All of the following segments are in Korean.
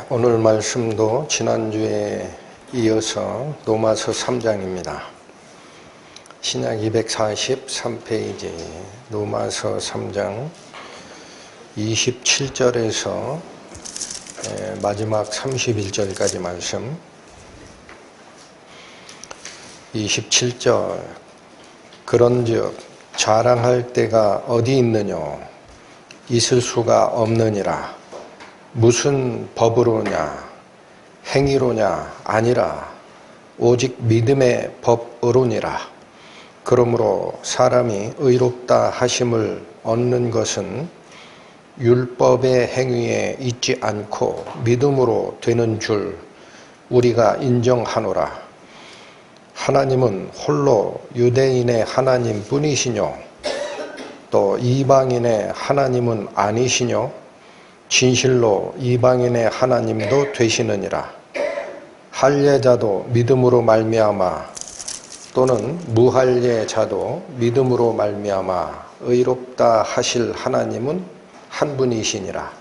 오늘 말씀도 지난주에 이어서 로마서 3장입니다. 신약 243페이지 로마서 3장 27절에서 마지막 31절까지 말씀. 27절 그런즉 자랑할 때가 어디 있느뇨 있을 수가 없느니라. 무슨 법으로냐 행위로냐 아니라 오직 믿음의 법으로니라. 그러므로 사람이 의롭다 하심을 얻는 것은 율법의 행위에 있지 않고 믿음으로 되는 줄 우리가 인정하노라. 하나님은 홀로 유대인의 하나님 뿐이시뇨 또 이방인의 하나님은 아니시뇨 진실로 이방인의 하나님도 되시느니라. 할례자도 믿음으로 말미암아 또는 무할례자도 믿음으로 말미암아 의롭다 하실 하나님은 한 분이시니라.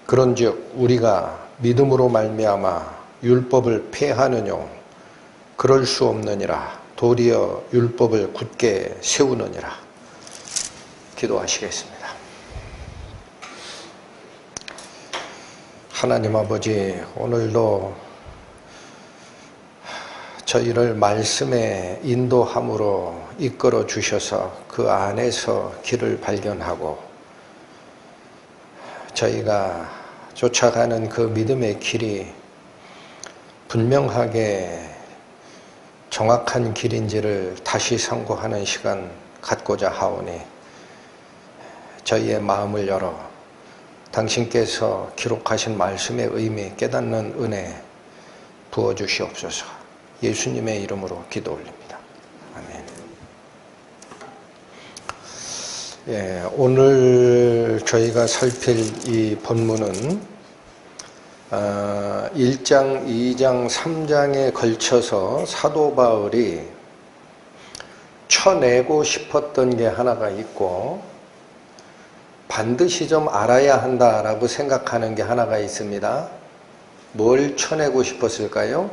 그런즉 우리가 믿음으로 말미암아 율법을 폐하느뇨 그럴 수 없느니라. 도리어 율법을 굳게 세우느니라. 기도하시겠습니다. 하나님 아버지, 오늘도 저희를 말씀의 인도함으로 이끌어 주셔서 그 안에서 길을 발견하고 저희가 쫓아가는 그 믿음의 길이 분명하게 정확한 길인지를 다시 상고하는 시간 갖고자 하오니 저희의 마음을 열어 당신께서 기록하신 말씀의 의미 깨닫는 은혜 부어주시옵소서. 예수님의 이름으로 기도 올립니다. 아멘. 오늘 저희가 살필 이 본문은 1장, 2장, 3장에 걸쳐서 사도 바울이 쳐내고 싶었던 게 하나가 있고 반드시 좀 알아야 한다라고 생각하는 게 하나가 있습니다. 뭘 쳐내고 싶었을까요?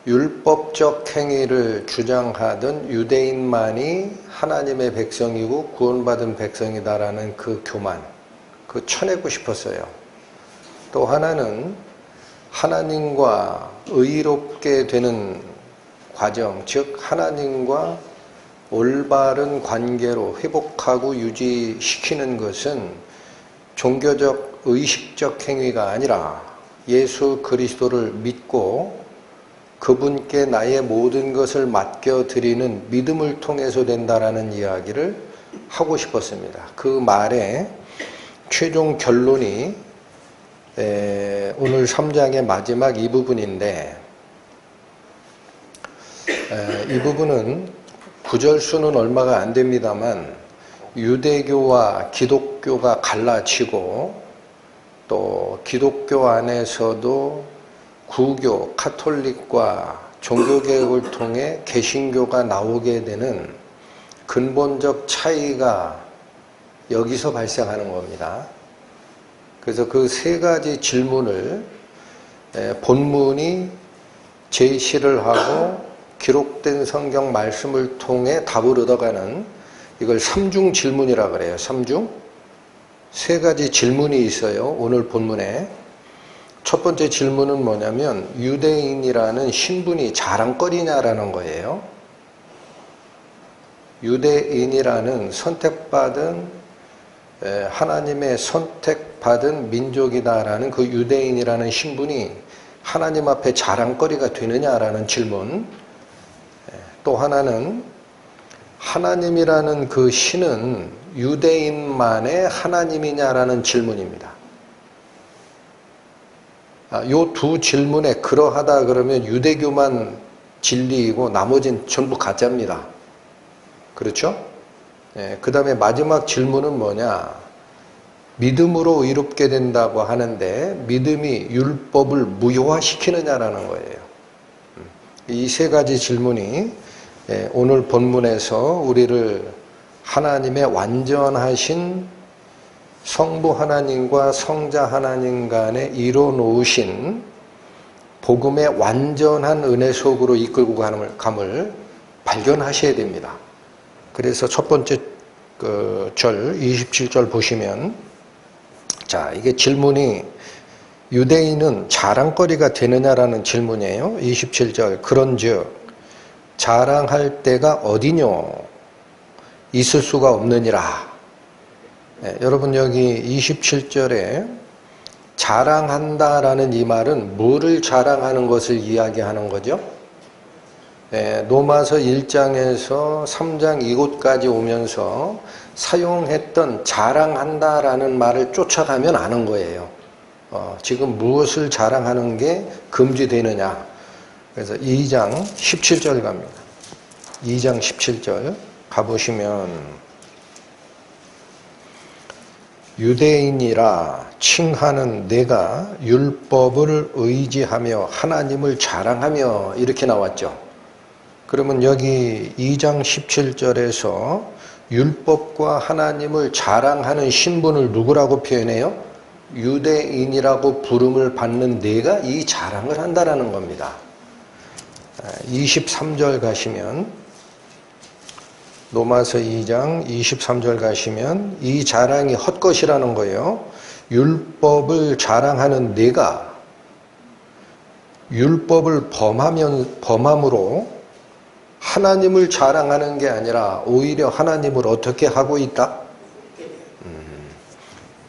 율법적 행위를 주장하던 유대인만이 하나님의 백성이고 구원받은 백성이다라는 그 교만, 그 쳐내고 싶었어요. 또 하나는 하나님과 의롭게 되는 과정, 즉 하나님과 올바른 관계로 회복하고 유지시키는 것은 종교적 의식적 행위가 아니라 예수 그리스도를 믿고 그분께 나의 모든 것을 맡겨드리는 믿음을 통해서 된다라는 이야기를 하고 싶었습니다. 그 말의 최종 결론이 오늘 3장의 마지막 이 부분인데 이 부분은 구절수는 얼마가 안 됩니다만 유대교와 기독교가 갈라치고 또 기독교 안에서도 구교, 카톨릭과 종교개혁을 통해 개신교가 나오게 되는 근본적 차이가 여기서 발생하는 겁니다. 그래서 그 세 가지 질문을 본문이 제시를 하고 기록된 성경 말씀을 통해 답을 얻어가는 이걸 삼중 질문이라 그래요. 삼중. 세 가지 질문이 있어요. 오늘 본문에. 첫 번째 질문은 뭐냐면 유대인이라는 신분이 자랑거리냐라는 거예요. 유대인이라는 선택받은 하나님의 선택받은 민족이다라는 그 유대인이라는 신분이 하나님 앞에 자랑거리가 되느냐라는 질문. 또 하나는 하나님이라는 그 신은 유대인만의 하나님이냐라는 질문입니다. 이 두 질문에 그러하다 그러면 유대교만 진리이고 나머지는 전부 가짜입니다. 그렇죠? 그 다음에 마지막 질문은 뭐냐? 믿음으로 의롭게 된다고 하는데 믿음이 율법을 무효화시키느냐라는 거예요. 이 세 가지 질문이 오늘 본문에서 우리를 하나님의 완전하신 성부 하나님과 성자 하나님 간에 이뤄 놓으신 복음의 완전한 은혜 속으로 이끌고 가는 감을 발견하셔야 됩니다. 그래서 첫 번째 절 27절 보시면, 자, 이게 질문이 유대인은 자랑거리가 되느냐라는 질문이에요. 27절, 그런즉 자랑할 때가 어디뇨? 있을 수가 없느니라. 네, 여러분 여기 27절에 자랑한다라는 이 말은 뭐를 자랑하는 것을 이야기하는 거죠? 네, 로마서 1장에서 3장 이곳까지 오면서 사용했던 자랑한다라는 말을 쫓아가면 아는 거예요. 지금 무엇을 자랑하는 게 금지되느냐. 그래서 2장 17절 갑니다. 2장 17절 가보시면, 유대인이라 칭하는 내가 율법을 의지하며 하나님을 자랑하며, 이렇게 나왔죠. 그러면 여기 2장 17절에서 율법과 하나님을 자랑하는 신분을 누구라고 표현해요? 유대인이라고 부름을 받는 내가 이 자랑을 한다라는 겁니다. 23절 가시면, 로마서 2장 23절 가시면 이 자랑이 헛것이라는 거예요. 율법을 자랑하는 내가 율법을 범함으로 하나님을 자랑하는 게 아니라 오히려 하나님을 어떻게 하고 있다?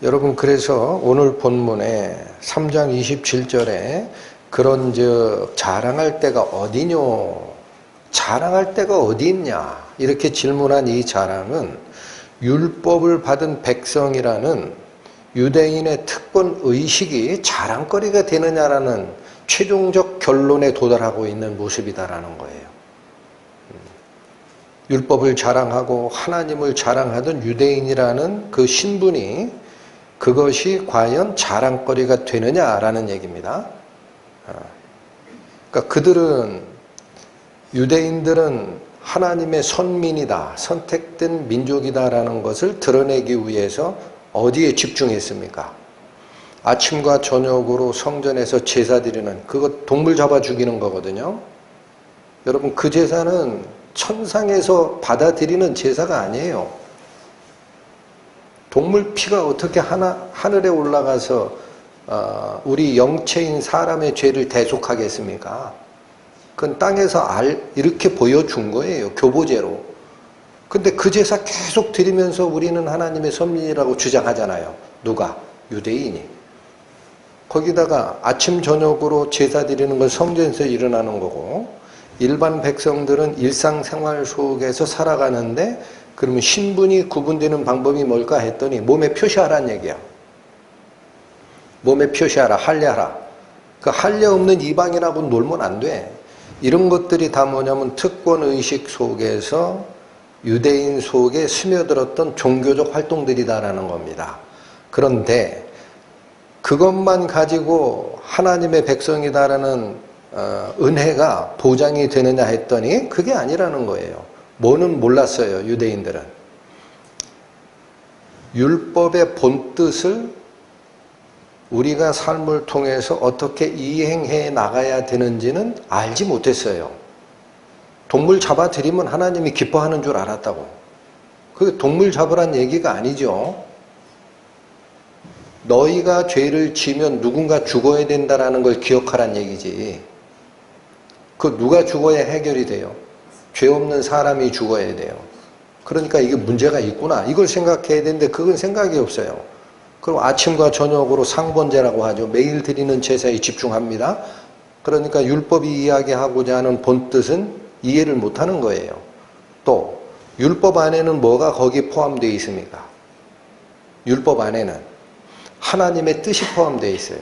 여러분, 그래서 오늘 본문에 3장 27절에 그런즉 자랑할 때가 어디뇨? 자랑할 때가 어디 있냐? 이렇게 질문한 이 자랑은 율법을 받은 백성이라는 유대인의 특권 의식이 자랑거리가 되느냐라는 최종적 결론에 도달하고 있는 모습이다라는 거예요. 율법을 자랑하고 하나님을 자랑하던 유대인이라는 그 신분이, 그것이 과연 자랑거리가 되느냐라는 얘기입니다. 그러니까 유대인들은 하나님의 선민이다, 선택된 민족이다라는 것을 드러내기 위해서 어디에 집중했습니까? 아침과 저녁으로 성전에서 제사 드리는, 그거 동물 잡아 죽이는 거거든요. 여러분, 그 제사는 천상에서 받아들이는 제사가 아니에요. 동물 피가 어떻게 하늘에 올라가서 우리 영체인 사람의 죄를 대속하겠습니까? 그건 땅에서 이렇게 보여준 거예요. 교보제로. 근데 그 제사 계속 드리면서 우리는 하나님의 선민이라고 주장하잖아요. 누가? 유대인이. 거기다가 아침 저녁으로 제사 드리는 건 성전에서 일어나는 거고, 일반 백성들은 일상생활 속에서 살아가는데, 그러면 신분이 구분되는 방법이 뭘까 했더니 몸에 표시하라는 얘기야. 몸에 표시하라, 할례하라. 그 할례 없는 이방이라고 놀면 안 돼. 이런 것들이 다 뭐냐면 특권의식 속에서 유대인 속에 스며들었던 종교적 활동들이다라는 겁니다. 그런데 그것만 가지고 하나님의 백성이다라는 은혜가 보장이 되느냐 했더니 그게 아니라는 거예요. 뭐는 몰랐어요, 유대인들은. 율법의 본뜻을 우리가 삶을 통해서 어떻게 이행해 나가야 되는지는 알지 못했어요. 동물 잡아들이면 하나님이 기뻐하는 줄 알았다고. 그게 동물 잡으란 얘기가 아니죠. 너희가 죄를 지면 누군가 죽어야 된다는 걸 기억하란 얘기지. 그 누가 죽어야 해결이 돼요? 죄 없는 사람이 죽어야 돼요. 그러니까 이게 문제가 있구나, 이걸 생각해야 되는데 그건 생각이 없어요. 그럼 아침과 저녁으로 상번제라고 하죠. 매일 드리는 제사에 집중합니다. 그러니까 율법이 이야기하고자 하는 본뜻은 이해를 못하는 거예요. 또 율법 안에는 뭐가 거기 포함되어 있습니까? 율법 안에는 하나님의 뜻이 포함되어 있어요.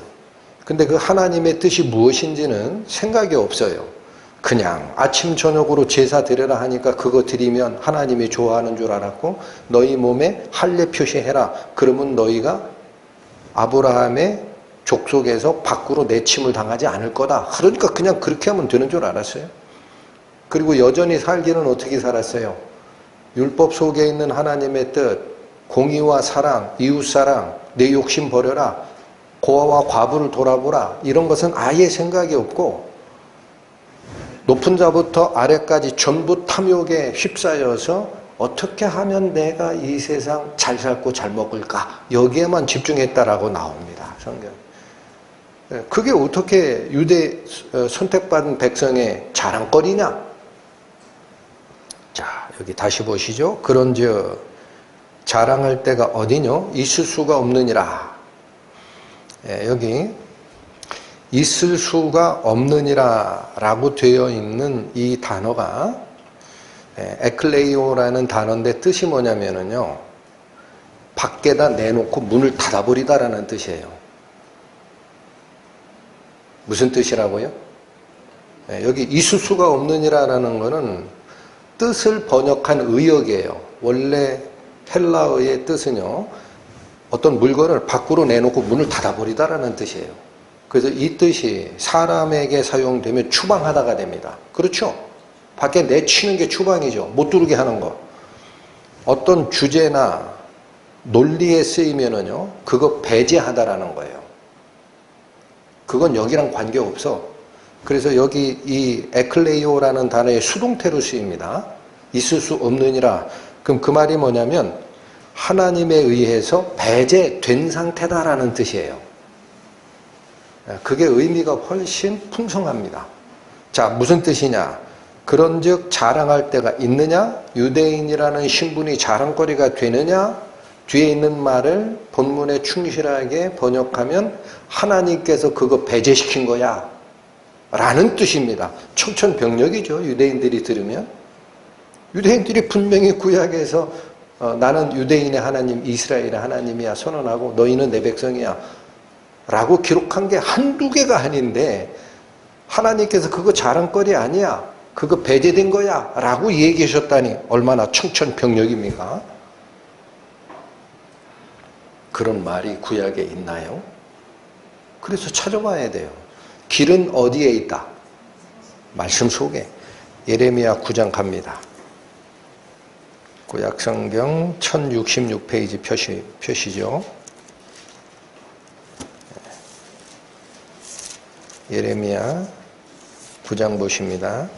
근데 그 하나님의 뜻이 무엇인지는 생각이 없어요. 그냥 아침 저녁으로 제사 드려라 하니까 그거 드리면 하나님이 좋아하는 줄 알았고, 너희 몸에 할례 표시해라, 그러면 너희가 아브라함의 족속에서 밖으로 내침을 당하지 않을 거다. 그러니까 그냥 그렇게 하면 되는 줄 알았어요. 그리고 여전히 살기는 어떻게 살았어요? 율법 속에 있는 하나님의 뜻, 공의와 사랑, 이웃사랑, 내 욕심 버려라, 고아와 과부를 돌아보라, 이런 것은 아예 생각이 없고 높은 자부터 아래까지 전부 탐욕에 휩싸여서 어떻게 하면 내가 이 세상 잘 살고 잘 먹을까, 여기에만 집중했다라고 나옵니다, 성경. 그게 어떻게 유대 선택받은 백성의 자랑거리냐? 자, 여기 다시 보시죠. 그런즉 자랑할 때가 어디뇨? 있을 수가 없느니라. 여기 있을 수가 없느니라 라고 되어 있는 이 단어가 에클레이오라는 단어인데 뜻이 뭐냐면요, 밖에다 내놓고 문을 닫아버리다라는 뜻이에요. 무슨 뜻이라고요? 여기 있을 수가 없느니라라는 것은 뜻을 번역한 의역이에요. 원래 헬라어의 뜻은요, 어떤 물건을 밖으로 내놓고 문을 닫아버리다라는 뜻이에요. 그래서 이 뜻이 사람에게 사용되면 추방하다가 됩니다. 그렇죠? 밖에 내치는 게 추방이죠. 못 들어오게 하는 거. 어떤 주제나 논리에 쓰이면은요, 그거 배제하다라는 거예요. 그건 여기랑 관계없어. 그래서 여기 이 에클레이오라는 단어의 수동태로 쓰입니다. 있을 수 없느니라. 그럼 그 말이 뭐냐면 하나님에 의해서 배제된 상태다라는 뜻이에요. 그게 의미가 훨씬 풍성합니다. 자, 무슨 뜻이냐? 그런즉 자랑할 때가 있느냐? 유대인이라는 신분이 자랑거리가 되느냐? 뒤에 있는 말을 본문에 충실하게 번역하면 하나님께서 그거 배제시킨 거야 라는 뜻입니다. 청천벽력이죠. 유대인들이 들으면. 유대인들이 분명히 구약에서 나는 유대인의 하나님 이스라엘의 하나님이야 선언하고 너희는 내 백성이야 라고 기록한 게 한두 개가 아닌데 하나님께서 그거 자랑거리 아니야, 그거 배제된 거야 라고 얘기하셨다니 얼마나 청천벽력입니까? 그런 말이 구약에 있나요? 그래서 찾아봐야 돼요. 길은 어디에 있다? 말씀 속에. 예레미야 9장 갑니다. 구약성경 1066페이지 표시죠. 예레미야 9장 보십니다.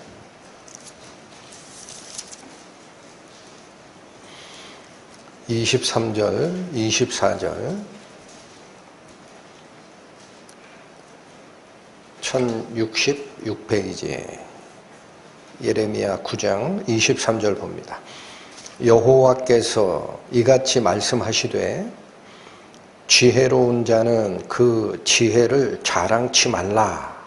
23절, 24절, 1066페이지 예레미야 9장 23절 봅니다. 여호와께서 이같이 말씀하시되 지혜로운 자는 그 지혜를 자랑치 말라.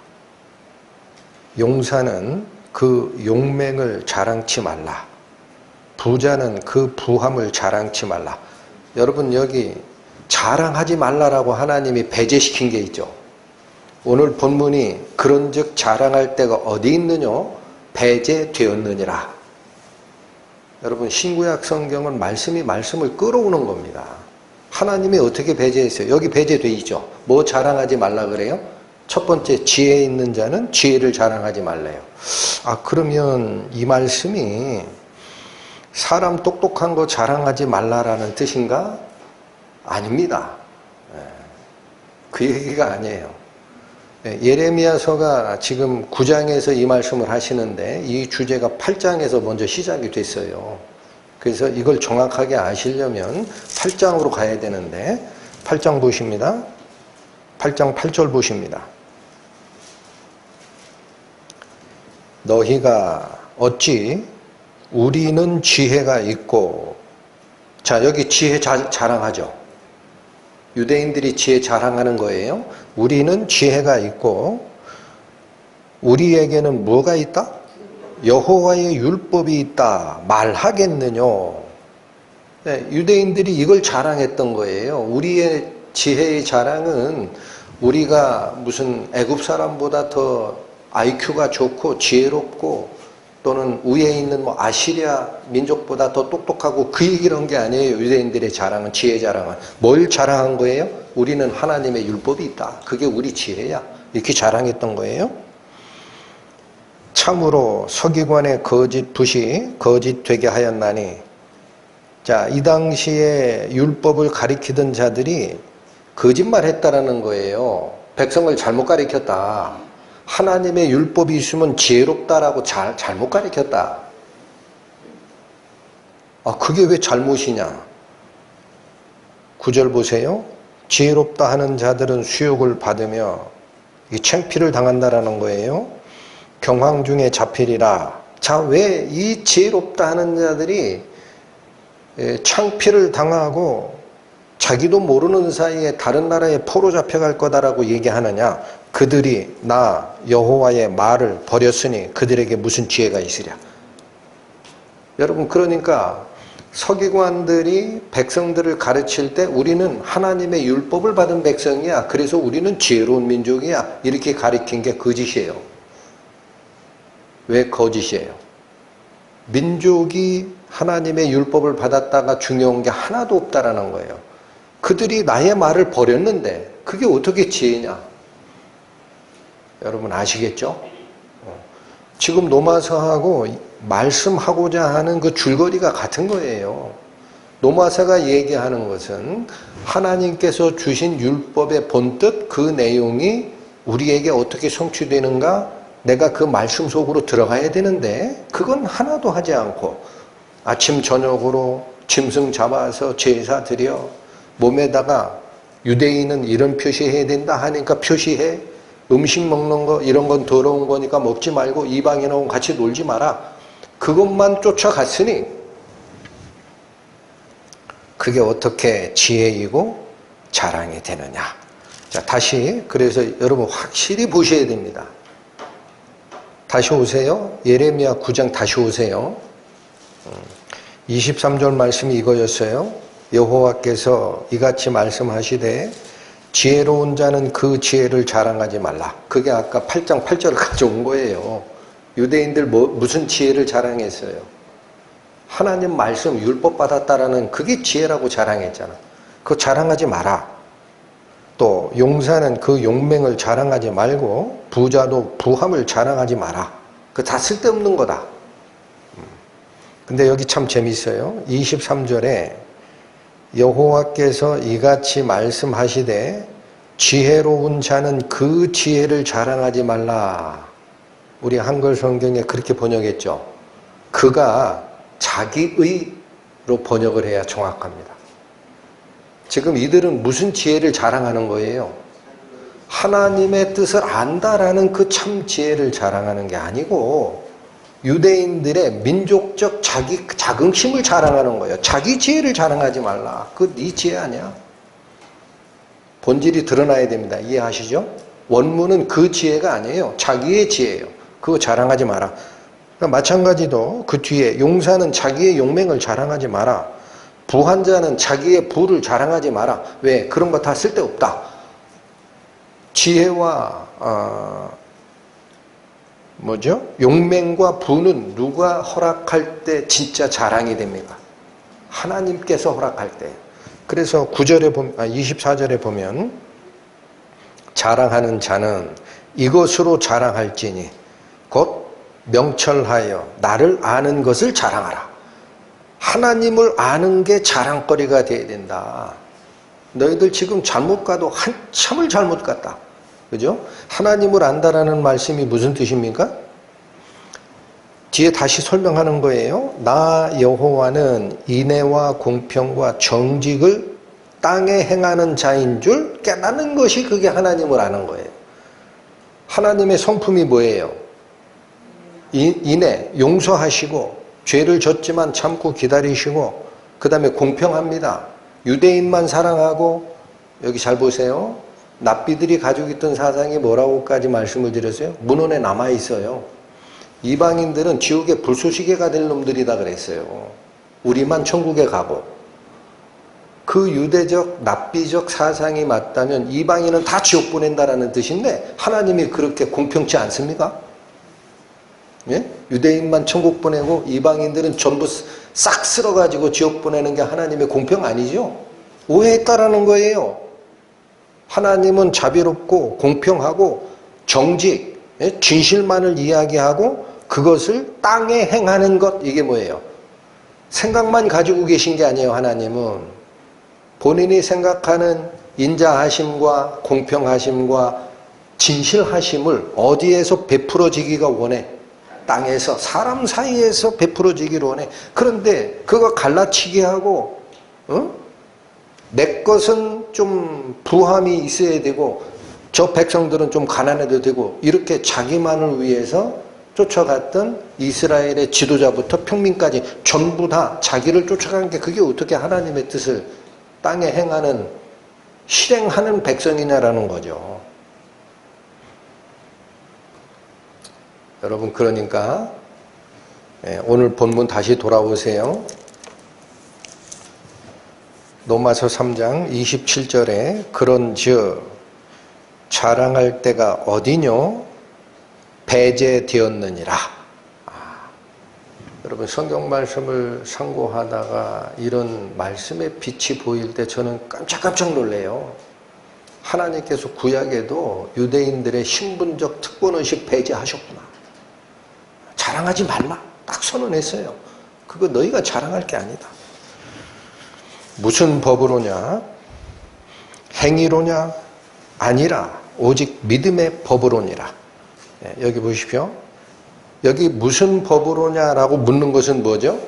용사는 그 용맹을 자랑치 말라. 부자는 그 부함을 자랑치 말라. 여러분, 여기 자랑하지 말라라고 하나님이 배제시킨 게 있죠. 오늘 본문이 그런즉 자랑할 때가 어디 있느냐? 배제되었느니라. 여러분, 신구약 성경은 말씀이 말씀을 끌어오는 겁니다. 하나님이 어떻게 배제했어요? 여기 배제돼 있죠. 뭐 자랑하지 말라 그래요? 첫 번째, 지혜 있는 자는 지혜를 자랑하지 말래요. 아, 그러면 이 말씀이 사람 똑똑한 거 자랑하지 말라라는 뜻인가? 아닙니다. 그 얘기가 아니에요. 예레미야서가 지금 9장에서 이 말씀을 하시는데 이 주제가 8장에서 먼저 시작이 됐어요. 그래서 이걸 정확하게 아시려면 8장으로 가야 되는데 8장 보십니다. 8장 8절 보십니다. 너희가 어찌 우리는 지혜가 있고, 자, 여기 지혜 자랑하죠. 유대인들이 지혜 자랑하는 거예요. 우리는 지혜가 있고 우리에게는 뭐가 있다? 여호와의 율법이 있다 말하겠느뇨. 네, 유대인들이 이걸 자랑했던 거예요. 우리의 지혜의 자랑은 우리가 무슨 애굽 사람보다 더 IQ가 좋고 지혜롭고 또는 위에 있는 뭐 아시리아 민족보다 더 똑똑하고 그 얘기를 한 게 아니에요. 유대인들의 자랑은, 지혜 자랑은. 뭘 자랑한 거예요? 우리는 하나님의 율법이 있다. 그게 우리 지혜야. 이렇게 자랑했던 거예요. 참으로 서기관의 거짓 붓이 거짓 되게 하였나니 자, 이 당시에 율법을 가리키던 자들이 거짓말했다라는 거예요. 백성을 잘못 가리켰다. 하나님의 율법이 있으면 지혜롭다라고 잘못 가리켰다. 아, 그게 왜 잘못이냐? 9절 보세요. 지혜롭다 하는 자들은 수욕을 받으며 창피를 당한다라는 거예요. 경황 중에 잡히리라. 자, 왜 이 지혜롭다 하는 자들이 창피를 당하고 자기도 모르는 사이에 다른 나라에 포로 잡혀갈 거다라고 얘기하느냐? 그들이 나 여호와의 말을 버렸으니 그들에게 무슨 지혜가 있으랴. 여러분, 그러니까 서기관들이 백성들을 가르칠 때 우리는 하나님의 율법을 받은 백성이야. 그래서 우리는 지혜로운 민족이야. 이렇게 가르친 게 거짓이에요. 왜 거짓이에요? 민족이 하나님의 율법을 받았다가 중요한 게 하나도 없다라는 거예요. 그들이 나의 말을 버렸는데 그게 어떻게 지혜냐? 여러분 아시겠죠? 지금 노마서하고 말씀하고자 하는 그 줄거리가 같은 거예요. 노마서가 얘기하는 것은 하나님께서 주신 율법의 본뜻, 그 내용이 우리에게 어떻게 성취되는가, 내가 그 말씀 속으로 들어가야 되는데 그건 하나도 하지 않고 아침 저녁으로 짐승 잡아서 제사 드려, 몸에다가 유대인은 이런 표시해야 된다 하니까 표시해, 음식 먹는 거 이런 건 더러운 거니까 먹지 말고 이방인하고 같이 놀지 마라, 그것만 쫓아갔으니 그게 어떻게 지혜이고 자랑이 되느냐. 자, 다시 그래서 여러분 확실히 보셔야 됩니다. 다시 오세요. 예레미야 9장 다시 오세요. 23절 말씀이 이거였어요. 여호와께서 이같이 말씀하시되 지혜로운 자는 그 지혜를 자랑하지 말라. 그게 아까 8장 8절을 가져온 거예요. 유대인들 무슨 지혜를 자랑했어요? 하나님 말씀 율법 받았다라는 그게 지혜라고 자랑했잖아. 그거 자랑하지 마라. 또 용사는 그 용맹을 자랑하지 말고 부자도 부함을 자랑하지 마라. 그거 다 쓸데없는 거다. 근데 여기 참 재밌어요. 23절에 여호와께서 이같이 말씀하시되 지혜로운 자는 그 지혜를 자랑하지 말라. 우리 한글 성경에 그렇게 번역했죠. 그가 자기의로 번역을 해야 정확합니다. 지금 이들은 무슨 지혜를 자랑하는 거예요? 하나님의 뜻을 안다라는 그 참 지혜를 자랑하는 게 아니고 유대인들의 민족적 자긍심을 자랑하는 거예요. 자기 지혜를 자랑하지 말라. 그거 네 지혜 아니야. 본질이 드러나야 됩니다. 이해하시죠? 원문은 그 지혜가 아니에요. 자기의 지혜예요. 그거 자랑하지 마라. 그러니까 마찬가지로 그 뒤에 용사는 자기의 용맹을 자랑하지 마라. 부한자는 자기의 부를 자랑하지 마라. 왜? 그런 거 다 쓸데없다. 지혜와 용맹과 부는 누가 허락할 때 진짜 자랑이 됩니까? 하나님께서 허락할 때. 그래서 24절에 보면 자랑하는 자는 이것으로 자랑할지니 곧 명철하여 나를 아는 것을 자랑하라. 하나님을 아는 게 자랑거리가 돼야 된다. 너희들 지금 잘못 가도 한참을 잘못 갔다. 그죠? 하나님을 안다라는 말씀이 무슨 뜻입니까? 뒤에 다시 설명하는 거예요. 나 여호와는 인애와 공평과 정직을 땅에 행하는 자인 줄 깨닫는 것이 그게 하나님을 아는 거예요. 하나님의 성품이 뭐예요? 인애, 용서하시고 죄를 졌지만 참고 기다리시고 그 다음에 공평합니다. 유대인만 사랑하고, 여기 잘 보세요. 납비들이 가지고 있던 사상이 뭐라고까지 말씀을 드렸어요? 문헌에 남아있어요. 이방인들은 지옥의 불쏘시개가 될 놈들이다 그랬어요. 우리만 천국에 가고. 그 유대적 납비적 사상이 맞다면 이방인은 다 지옥 보낸다라는 뜻인데 하나님이 그렇게 공평치 않습니까? 예? 유대인만 천국 보내고 이방인들은 전부 싹 쓸어가지고 지옥 보내는 게 하나님의 공평 아니죠? 오해했다라는 거예요. 하나님은 자비롭고 공평하고 정직, 진실만을 이야기하고 그것을 땅에 행하는 것, 이게 뭐예요? 생각만 가지고 계신 게 아니에요. 하나님은 본인이 생각하는 인자하심과 공평하심과 진실하심을 어디에서 베풀어지기가 원해? 땅에서, 사람 사이에서 베풀어지기를 원해. 그런데 그거 갈라치기 하고 내 것은 좀 부함이 있어야 되고 저 백성들은 좀 가난해도 되고 이렇게 자기만을 위해서 쫓아갔던 이스라엘의 지도자부터 평민까지 전부 다 자기를 쫓아간 게 그게 어떻게 하나님의 뜻을 땅에 행하는 실행하는 백성이냐라는 거죠. 여러분 그러니까 오늘 본문 다시 돌아오세요. 로마서 3장 27절에 그런즉 자랑할 때가 어디뇨? 배제되었느니라. 여러분 성경 말씀을 상고하다가 이런 말씀의 빛이 보일 때 저는 깜짝깜짝 놀래요. 하나님께서 구약에도 유대인들의 신분적 특권의식 배제하셨구나. 자랑하지 말라. 딱 선언했어요. 그거 너희가 자랑할 게 아니다. 무슨 법으로냐? 행위로냐? 아니라 오직 믿음의 법으로니라. 여기 보십시오. 여기 무슨 법으로냐라고 묻는 것은 뭐죠?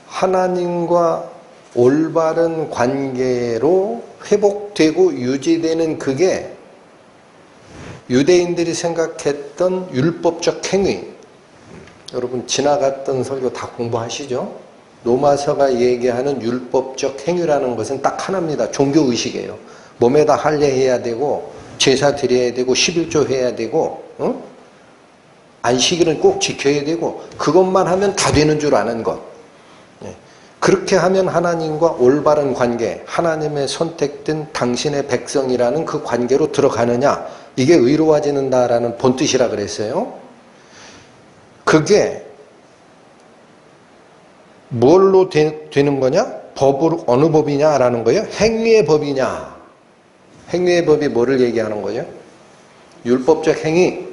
하나님과 올바른 관계로 회복되고 유지되는 그게 유대인들이 생각했던 율법적 행위. 여러분 지나갔던 설교 다 공부하시죠? 로마서가 얘기하는 율법적 행위라는 것은 딱 하나입니다. 종교의식이에요. 몸에다 할례해야 되고 제사 드려야 되고 11조 해야 되고 안식일은 꼭 지켜야 되고 그것만 하면 다 되는 줄 아는 것. 그렇게 하면 하나님과 올바른 관계, 하나님의 선택된 당신의 백성이라는 그 관계로 들어가느냐, 이게 의로워지는다라는 본뜻이라 그랬어요. 그게 뭘로 되는 거냐? 법으로, 어느 법이냐라는 거예요. 행위의 법이냐. 행위의 법이 뭐를 얘기하는 거예요? 율법적 행위.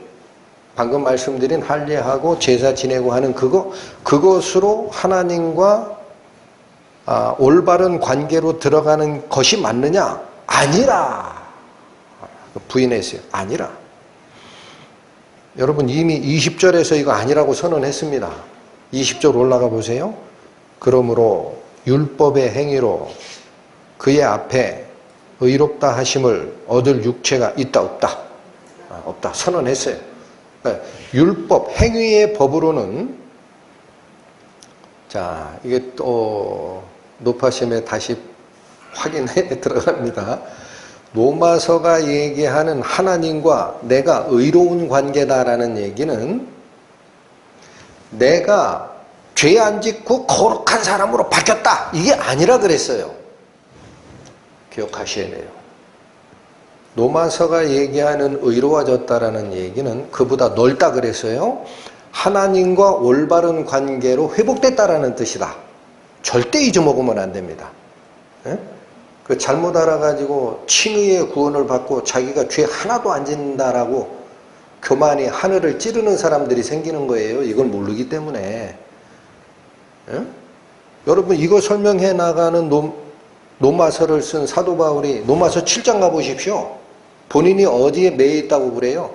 방금 말씀드린 할례하고 제사 지내고 하는 그것으로 하나님과 올바른 관계로 들어가는 것이 맞느냐? 아니라. 부인했어요. 아니라. 여러분 이미 20절에서 이거 아니라고 선언했습니다. 20절 올라가 보세요. 그러므로 율법의 행위로 그의 앞에 의롭다 하심을 얻을 육체가 있다 없다? 없다. 선언했어요. 율법, 행위의 법으로는 자 이게 또 높아심에 다시 확인해 들어갑니다. 로마서가 얘기하는 하나님과 내가 의로운 관계다라는 얘기는 내가 죄 안 짓고 거룩한 사람으로 바뀌었다. 이게 아니라 그랬어요. 기억하셔야 돼요. 로마서가 얘기하는 의로워졌다라는 얘기는 그보다 넓다 그랬어요. 하나님과 올바른 관계로 회복됐다라는 뜻이다. 절대 잊어먹으면 안 됩니다. 그 잘못 알아가지고 칭의의 구원을 받고 자기가 죄 하나도 안 짓는다라고 교만이 하늘을 찌르는 사람들이 생기는 거예요. 이걸 모르기 때문에. 여러분 이거 설명해 나가는 로마서를 쓴 사도 바울이 로마서 7장 가보십시오. 본인이 어디에 매여 있다고 그래요?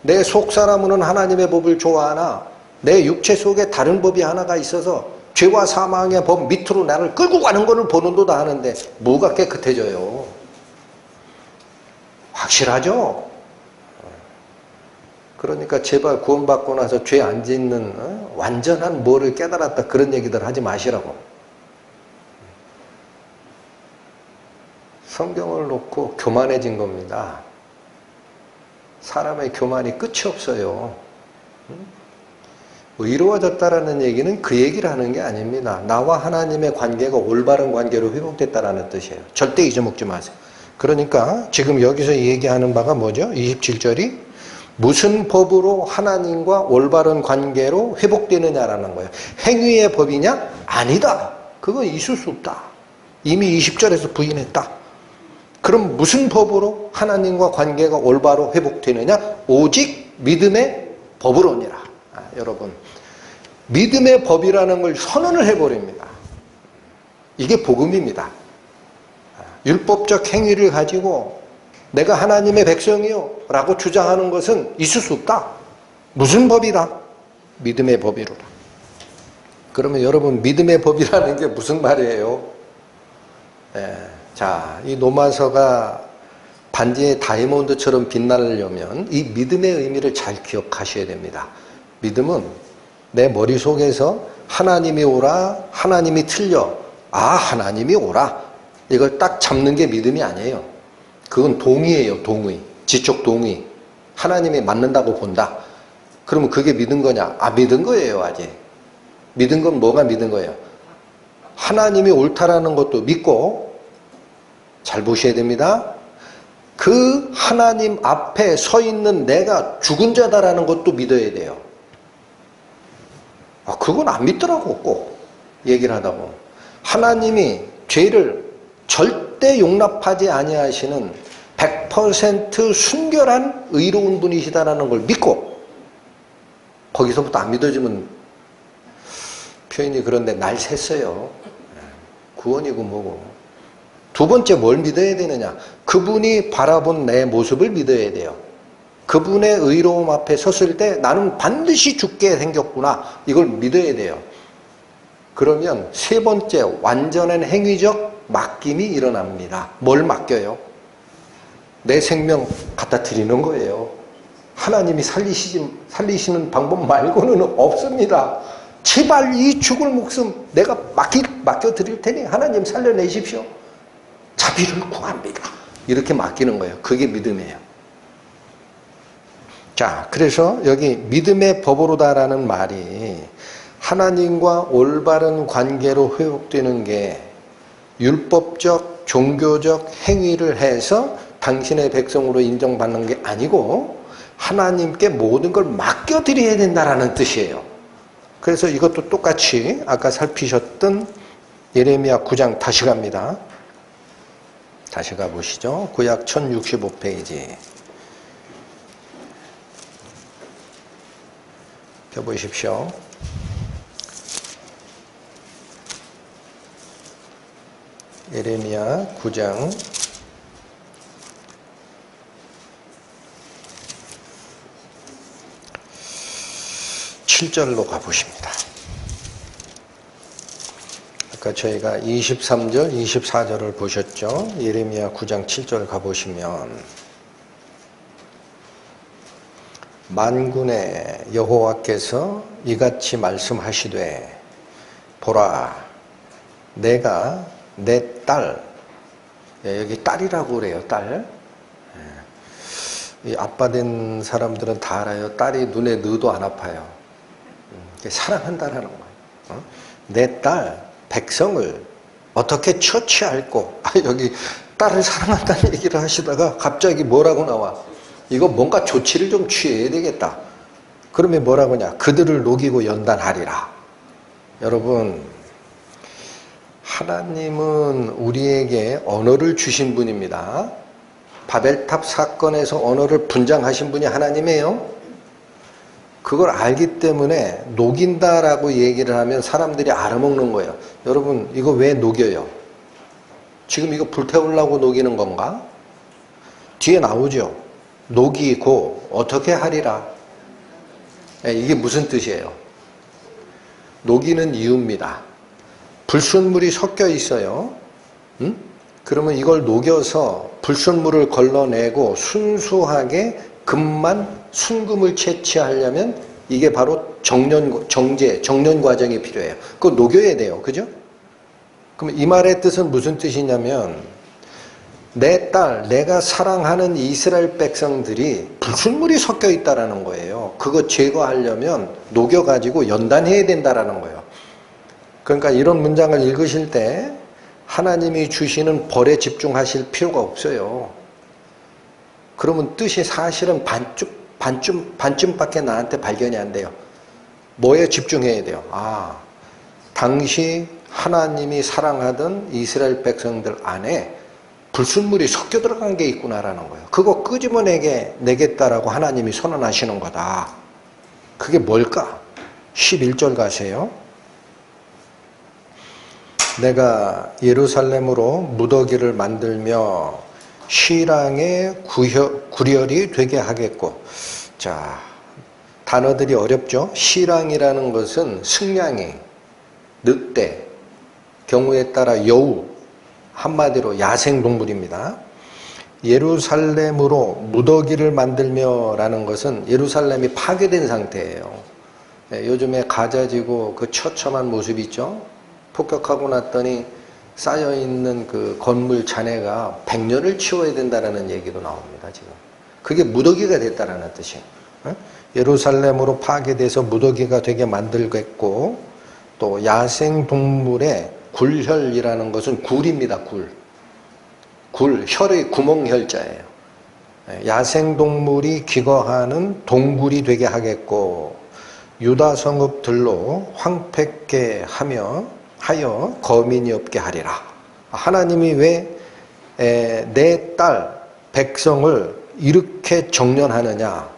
내 속사람은 하나님의 법을 좋아하나 내 육체 속에 다른 법이 하나가 있어서 죄와 사망의 법 밑으로 나를 끌고 가는 것을 보는도다 하는데 뭐가 깨끗해져요? 확실하죠? 그러니까 제발 구원받고 나서 죄 안 짓는 완전한 뭐를 깨달았다 그런 얘기들 하지 마시라고. 성경을 놓고 교만해진 겁니다. 사람의 교만이 끝이 없어요. 의로워졌다라는 얘기는 그 얘기를 하는 게 아닙니다. 나와 하나님의 관계가 올바른 관계로 회복됐다라는 뜻이에요. 절대 잊어먹지 마세요. 그러니까 지금 여기서 얘기하는 바가 뭐죠? 27절이 무슨 법으로 하나님과 올바른 관계로 회복되느냐라는 거예요. 행위의 법이냐? 아니다. 그건 있을 수 없다. 이미 20절에서 부인했다. 그럼 무슨 법으로 하나님과 관계가 올바로 회복되느냐? 오직 믿음의 법으로니라. 여러분 믿음의 법이라는 걸 선언을 해버립니다. 이게 복음입니다. 율법적 행위를 가지고 내가 하나님의 백성이요 라고 주장하는 것은 있을 수 없다. 무슨 법이다? 믿음의 법이로다. 그러면 여러분, 믿음의 법이라는 게 무슨 말이에요? 자, 이 로마서가 반지의 다이아몬드처럼 빛나려면 이 믿음의 의미를 잘 기억하셔야 됩니다. 믿음은 내 머릿속에서 하나님이 오라, 하나님이 틀려, 아, 하나님이 오라, 이걸 딱 잡는 게 믿음이 아니에요. 그건 동의예요. 동의. 지적 동의. 하나님이 맞는다고 본다. 그러면 그게 믿은 거냐? 아, 믿은 거예요. 아직. 믿은 건 뭐가 믿은 거예요? 하나님이 옳다라는 것도 믿고, 잘 보셔야 됩니다. 그 하나님 앞에 서 있는 내가 죽은 자다라는 것도 믿어야 돼요. 아, 그건 안 믿더라고. 꼭 얘기를 하다 보면 하나님이 죄를 절대 용납하지 아니하시는 100% 순결한 의로운 분이시다라는 걸 믿고, 거기서부터 안 믿어지면 표현이 그런데 날 샜어요. 구원이고 뭐고. 두 번째 뭘 믿어야 되느냐? 그분이 바라본 내 모습을 믿어야 돼요. 그분의 의로움 앞에 섰을 때 나는 반드시 죽게 생겼구나. 이걸 믿어야 돼요. 그러면 세 번째, 완전한 행위적 맡김이 일어납니다. 뭘 맡겨요? 내 생명 갖다 드리는 거예요. 하나님이 살리시는 방법 말고는 없습니다. 제발 이 죽을 목숨 내가 맡겨 드릴 테니 하나님 살려내십시오. 자비를 구합니다. 이렇게 맡기는 거예요. 그게 믿음이에요. 자, 그래서 여기 믿음의 법으로다라는 말이 하나님과 올바른 관계로 회복되는 게 율법적, 종교적 행위를 해서 당신의 백성으로 인정받는 게 아니고 하나님께 모든 걸 맡겨드려야 된다는 뜻이에요. 그래서 이것도 똑같이 아까 살피셨던 예레미야 9장 다시 갑니다. 다시 가보시죠. 구약 1065페이지. 펴보십시오. 예레미야 9장 7절로 가보십니다. 아까 저희가 23절, 24절을 보셨죠? 예레미야 9장 7절 가보시면 만군의 여호와께서 이같이 말씀하시되 보라, 내가 내 딸, 여기 딸이라고 그래요. 딸. 이 아빠 된 사람들은 다 알아요. 딸이 눈에 넣어도 안 아파요. 사랑한다라는 거예요. 내 딸 백성을 어떻게 처치할꼬. 여기 딸을 사랑한다는 얘기를 하시다가 갑자기 뭐라고 나와? 이거 뭔가 조치를 좀 취해야 되겠다. 그러면 뭐라고 하냐? 그들을 녹이고 연단하리라. 여러분, 하나님은 우리에게 언어를 주신 분입니다. 바벨탑 사건에서 언어를 분장하신 분이 하나님이에요. 그걸 알기 때문에 녹인다라고 얘기를 하면 사람들이 알아먹는 거예요. 여러분, 이거 왜 녹여요? 지금 이거 불태우려고 녹이는 건가? 뒤에 나오죠. 녹이고 어떻게 하리라. 이게 무슨 뜻이에요? 녹이는 이유입니다. 불순물이 섞여 있어요. 그러면 이걸 녹여서 불순물을 걸러내고 순수하게 금만 순금을 채취하려면 이게 바로 정년 과정이 필요해요. 그거 녹여야 돼요. 그죠? 그럼 이 말의 뜻은 무슨 뜻이냐면 내 딸, 내가 사랑하는 이스라엘 백성들이 불순물이 섞여 있다라는 거예요. 그거 제거하려면 녹여가지고 연단해야 된다라는 거예요. 그러니까 이런 문장을 읽으실 때 하나님이 주시는 벌에 집중하실 필요가 없어요. 그러면 뜻이 사실은 반쯤밖에 나한테 발견이 안 돼요. 뭐에 집중해야 돼요? 아, 당시 하나님이 사랑하던 이스라엘 백성들 안에 불순물이 섞여 들어간 게 있구나라는 거예요. 그거 끄집어내겠다라고 하나님이 선언하시는 거다. 그게 뭘까? 11절 가세요. 내가 예루살렘으로 무더기를 만들며 시랑의 구렬이 되게 하겠고. 자, 단어들이 어렵죠? 시랑이라는 것은 승냥이, 늑대, 경우에 따라 여우, 한마디로 야생동물입니다. 예루살렘으로 무더기를 만들며 라는 것은 예루살렘이 파괴된 상태예요. 요즘에 가자지구 그 처참한 모습 있죠? 폭격하고 났더니 쌓여있는 그 건물 잔해가 100년을 치워야 된다는 얘기도 나옵니다, 지금. 그게 무더기가 됐다는 뜻이에요. 예루살렘으로 파괴돼서 무더기가 되게 만들겠고, 또 야생동물의 굴혈이라는 것은 굴입니다, 굴. 혈의 구멍혈자예요. 야생동물이 기거하는 동굴이 되게 하겠고, 유다 성읍들로 황폐케 하여 거민이 없게 하리라. 하나님이 왜 내 딸 백성을 이렇게 정련하느냐.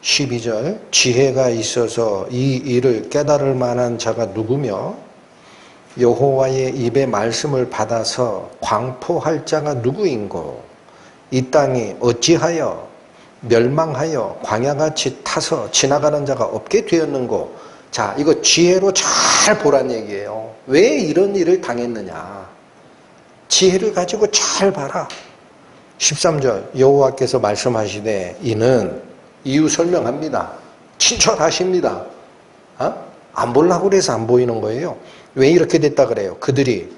12절 지혜가 있어서 이 일을 깨달을 만한 자가 누구며 여호와의 입의 말씀을 받아서 광포할 자가 누구인고 이 땅이 어찌하여 멸망하여 광야같이 타서 지나가는 자가 없게 되었는고. 자, 이거 지혜로 잘 보란 얘기예요. 왜 이런 일을 당했느냐. 지혜를 가지고 잘 봐라. 13절 여호와께서 말씀하시되 이는 이유 설명합니다. 친절하십니다. 안 보려고 그래서 안 보이는 거예요. 왜 이렇게 됐다 그래요? 그들이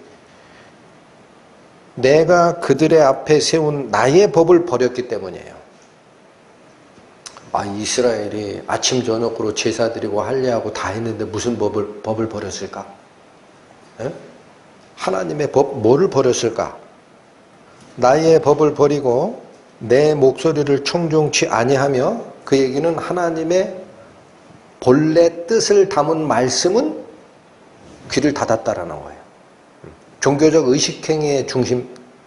내가 그들의 앞에 세운 나의 법을 버렸기 때문이에요. 이스라엘이 아침 저녁으로 제사 드리고 할례하고 다 했는데 무슨 법을 버렸을까? 에? 하나님의 법 뭐를 버렸을까? 나의 법을 버리고 내 목소리를 청종치 아니하며, 그 얘기는 하나님의 본래 뜻을 담은 말씀은 귀를 닫았다라는 거예요. 종교적 의식행위에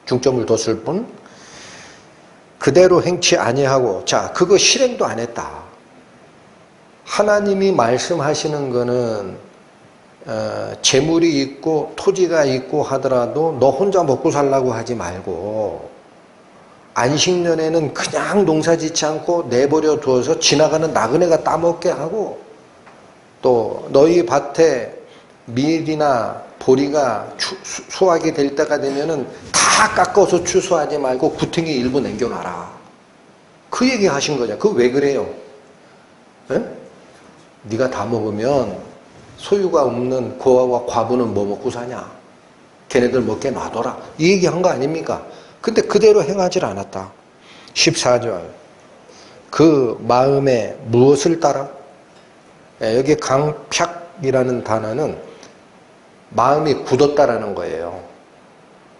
중점을 뒀을 뿐 그대로 행치 아니하고. 자, 그거 실행도 안 했다. 하나님이 말씀하시는 거는 재물이 있고 토지가 있고 하더라도 너 혼자 먹고 살라고 하지 말고 안식년에는 그냥 농사 짓지 않고 내버려 두어서 지나가는 나그네가 따먹게 하고, 또 너희 밭에 밀이나 보리가 수확이 될 때가 되면은 다 깎아서 추수하지 말고 구덩이에 일부 남겨놔라. 그 얘기 하신 거냐. 그거 왜 그래요? 에? 네가 다 먹으면 소유가 없는 고아와 과부는 뭐 먹고 사냐. 걔네들 먹게 놔둬라. 이 얘기한 거 아닙니까? 근데 그대로 행하지 않았다. 14절 그 마음에 무엇을 따라? 여기 강팍이라는 단어는 마음이 굳었다라는 거예요.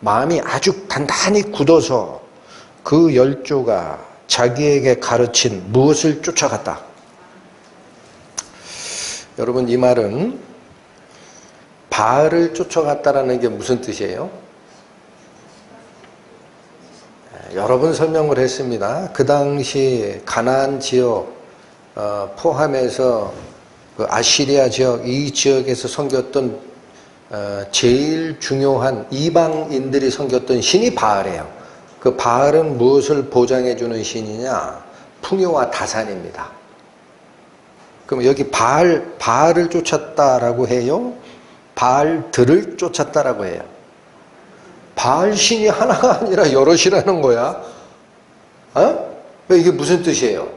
마음이 아주 단단히 굳어서 그 열조가 자기에게 가르친 무엇을 쫓아갔다. 여러분, 이 말은 바알을 쫓아갔다라는 게 무슨 뜻이에요? 여러 번 설명을 했습니다. 그 당시 가나안 지역 포함해서 그 아시리아 지역, 이 지역에서 섬겼던 제일 중요한 이방인들이 섬겼던 신이 바알이에요. 그 바알은 무엇을 보장해주는 신이냐? 풍요와 다산입니다. 그럼 여기 바알을 쫓았다라고 해요? 바알들을 쫓았다라고 해요? 바알 신이 하나가 아니라 여럿이라는 거야. 이게 무슨 뜻이에요?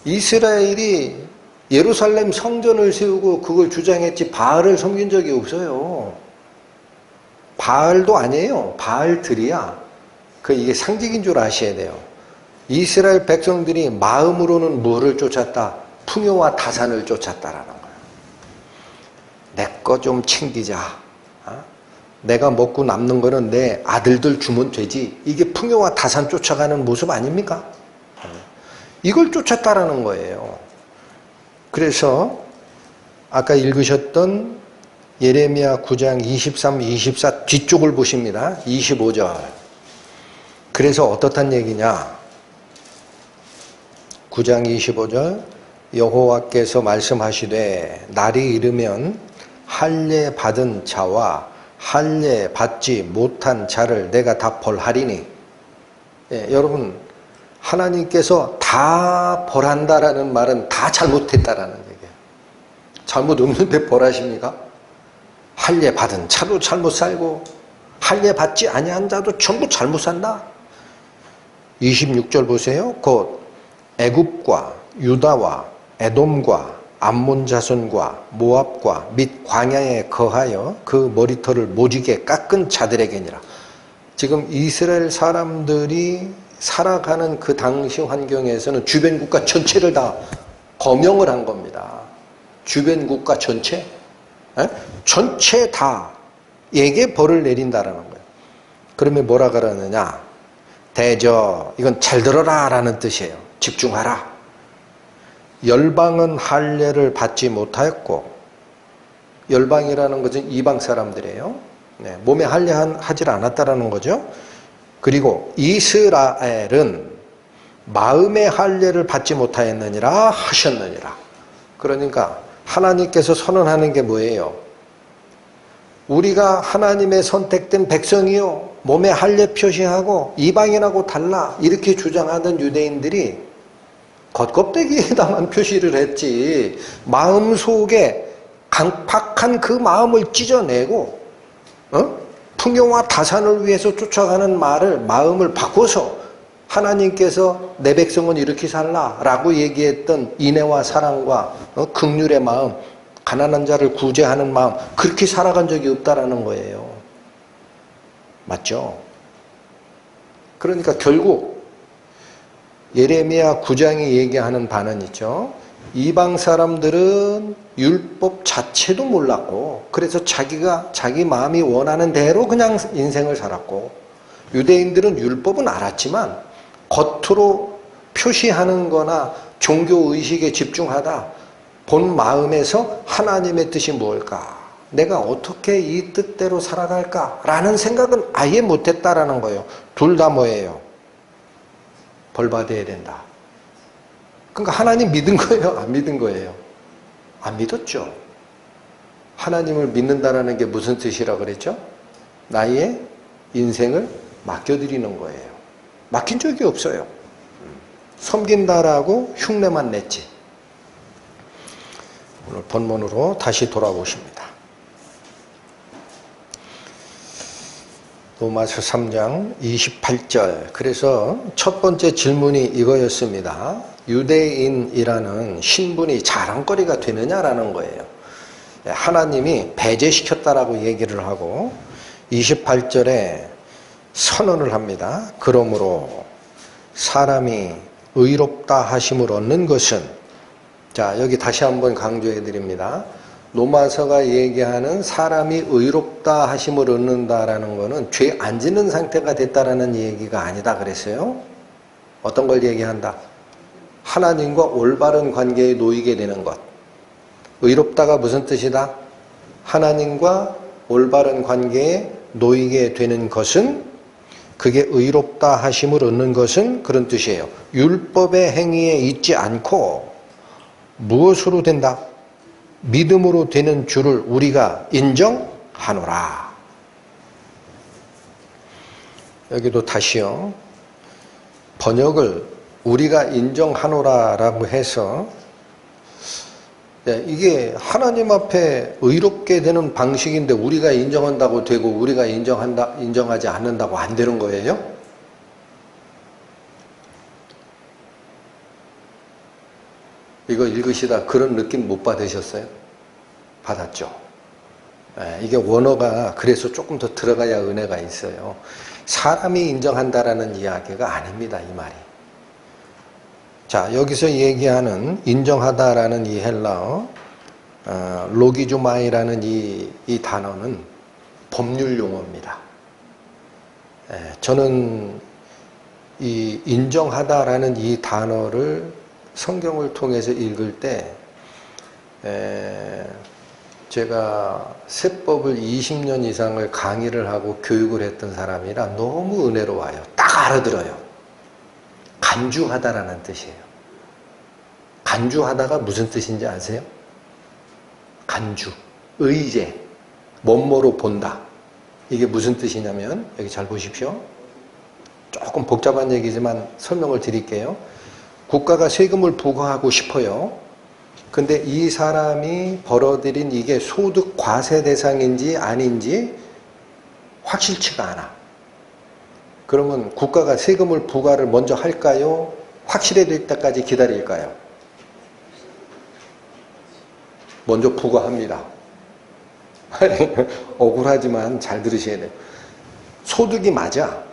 이스라엘이 예루살렘 성전을 세우고 그걸 주장했지 바알을 섬긴 적이 없어요. 바알도 아니에요. 바알들이야. 이게 상징인 줄 아셔야 돼요. 이스라엘 백성들이 마음으로는 뭐를 쫓았다? 풍요와 다산을 쫓았다라는 거예요. 내 거 좀 챙기자. 내가 먹고 남는 거는 내 아들들 주면 되지. 이게 풍요와 다산 쫓아가는 모습 아닙니까? 이걸 쫓았다라는 거예요. 그래서 아까 읽으셨던 예레미야 9장 23, 24 뒤쪽을 보십니다. 25절. 그래서 어떻단 얘기냐? 9장 25절. 여호와께서 말씀하시되 날이 이르면 할례 받은 자와 할례 받지 못한 자를 내가 다 벌하리니. 예, 여러분 하나님께서 다 벌한다라는 말은 다 잘못했다라는 얘기예요. 잘못 없는데 벌하십니까? 할례 받은 자도 잘못 살고 할례 받지 아니한 자도 전부 잘못 산다. 26절 보세요. 곧 애굽과 유다와 에돔과 암몬 자손과 모압과 및 광야에 거하여 그 머리털을 모지게 깎은 자들에게니라. 지금 이스라엘 사람들이 살아가는 그 당시 환경에서는 주변 국가 전체를 다 거명을 한 겁니다. 주변 국가 전체? 에? 전체 다에게 벌을 내린다라는 거예요. 그러면 뭐라 그러느냐? 대저, 이건 잘 들어라 라는 뜻이에요. 집중하라. 열방은 할례를 받지 못하였고, 열방이라는 것은 이방 사람들이에요. 네, 몸에 할례하지 않았다라는 거죠. 그리고 이스라엘은 마음의 할례를 받지 못하였느니라 하셨느니라. 그러니까 하나님께서 선언하는 게 뭐예요? 우리가 하나님의 선택된 백성이요, 몸에 할례 표시하고 이방인하고 달라 이렇게 주장하던 유대인들이 겉껍데기에다만 표시를 했지 마음속에 강팍한 그 마음을 찢어내고 풍요와 다산을 위해서 쫓아가는 마음을 바꿔서 하나님께서 내 백성은 이렇게 살라 라고 얘기했던 인애와 사랑과 긍휼의 마음, 가난한 자를 구제하는 마음, 그렇게 살아간 적이 없다라는 거예요. 맞죠? 그러니까 결국 예레미야 9장이 얘기하는 바는 있죠. 이방 사람들은 율법 자체도 몰랐고 그래서 자기 마음이 원하는 대로 그냥 인생을 살았고, 유대인들은 율법은 알았지만 겉으로 표시하는 거나 종교의식에 집중하다 본 마음에서 하나님의 뜻이 뭘까? 내가 어떻게 이 뜻대로 살아갈까? 라는 생각은 아예 못했다라는 거예요. 둘 다 뭐예요? 벌 받아야 된다. 그러니까 하나님 믿은 거예요? 안 믿은 거예요? 안 믿었죠. 하나님을 믿는다는 게 무슨 뜻이라 그랬죠? 나의 인생을 맡겨드리는 거예요. 맡긴 적이 없어요. 섬긴다라고 흉내만 냈지. 오늘 본문으로 다시 돌아오십니다. 로마서 3장 28절. 그래서 첫 번째 질문이 이거였습니다. 유대인이라는 신분이 자랑거리가 되느냐라는 거예요. 하나님이 배제시켰다라고 얘기를 하고 28절에 선언을 합니다. 그러므로 사람이 의롭다 하심을 얻는 것은, 자 여기 다시 한번 강조해 드립니다. 로마서가 얘기하는 사람이 의롭다 하심을 얻는다라는 것은 죄 안 짓는 상태가 됐다라는 얘기가 아니다 그랬어요. 어떤 걸 얘기한다? 하나님과 올바른 관계에 놓이게 되는 것. 의롭다가 무슨 뜻이다? 하나님과 올바른 관계에 놓이게 되는 것은, 그게 의롭다 하심을 얻는 것은 그런 뜻이에요. 율법의 행위에 있지 않고 무엇으로 된다? 믿음으로 되는 줄을 우리가 인정하노라. 여기도 다시요. 번역을 우리가 인정하노라라고 해서 이게 하나님 앞에 의롭게 되는 방식인데 우리가 인정한다고 되고 우리가 인정하지 않는다고 안 되는 거예요? 이거 읽으시다 그런 느낌 못 받으셨어요? 받았죠? 이게 원어가 그래서 조금 더 들어가야 은혜가 있어요. 사람이 인정한다라는 이야기가 아닙니다, 이 말이. 자, 여기서 얘기하는 인정하다라는 이 헬라어 로기주마이라는 이 단어는 법률 용어입니다. 저는 이 인정하다라는 이 단어를 성경을 통해서 읽을 때 제가 세법을 20년 이상을 강의를 하고 교육을 했던 사람이라 너무 은혜로워요. 딱 알아들어요. 간주하다라는 뜻이에요. 간주하다가 무슨 뜻인지 아세요? 간주, 의제, 뭐뭐로 본다. 이게 무슨 뜻이냐면 여기 잘 보십시오. 조금 복잡한 얘기지만 설명을 드릴게요. 국가가 세금을 부과하고 싶어요. 근데 이 사람이 벌어들인 이게 소득 과세 대상인지 아닌지 확실치가 않아. 그러면 국가가 세금을 부과를 먼저 할까요? 확실해질 때까지 기다릴까요? 먼저 부과합니다. 억울하지만 잘 들으셔야 돼요. 소득이 맞아.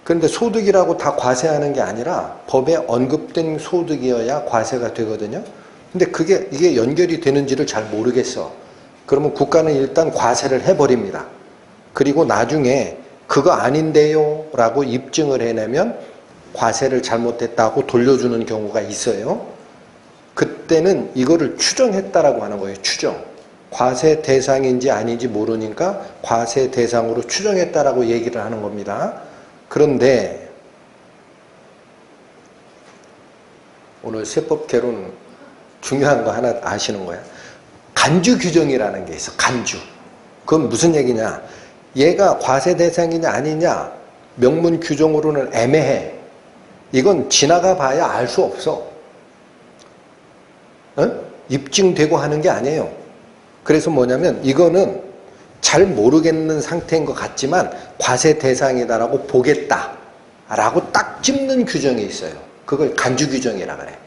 그런데 소득이라고 다 과세하는 게 아니라 법에 언급된 소득이어야 과세가 되거든요. 근데 이게 연결이 되는지를 잘 모르겠어. 그러면 국가는 일단 과세를 해버립니다. 그리고 나중에 그거 아닌데요 라고 입증을 해내면 과세를 잘못했다고 돌려주는 경우가 있어요. 그때는 이거를 추정했다라고 하는 거예요. 추정. 과세 대상인지 아닌지 모르니까 과세 대상으로 추정했다라고 얘기를 하는 겁니다. 그런데 오늘 세법 개론 중요한 거 하나 아시는 거야. 간주 규정이라는 게 있어. 간주. 그건 무슨 얘기냐. 얘가 과세 대상이냐 아니냐 명문 규정으로는 애매해. 이건 지나가 봐야 알 수 없어. 입증되고 하는 게 아니에요. 그래서 뭐냐면 이거는 잘 모르겠는 상태인 것 같지만 과세 대상이다라고 보겠다라고 딱 찝는 규정이 있어요. 그걸 간주 규정이라 그래.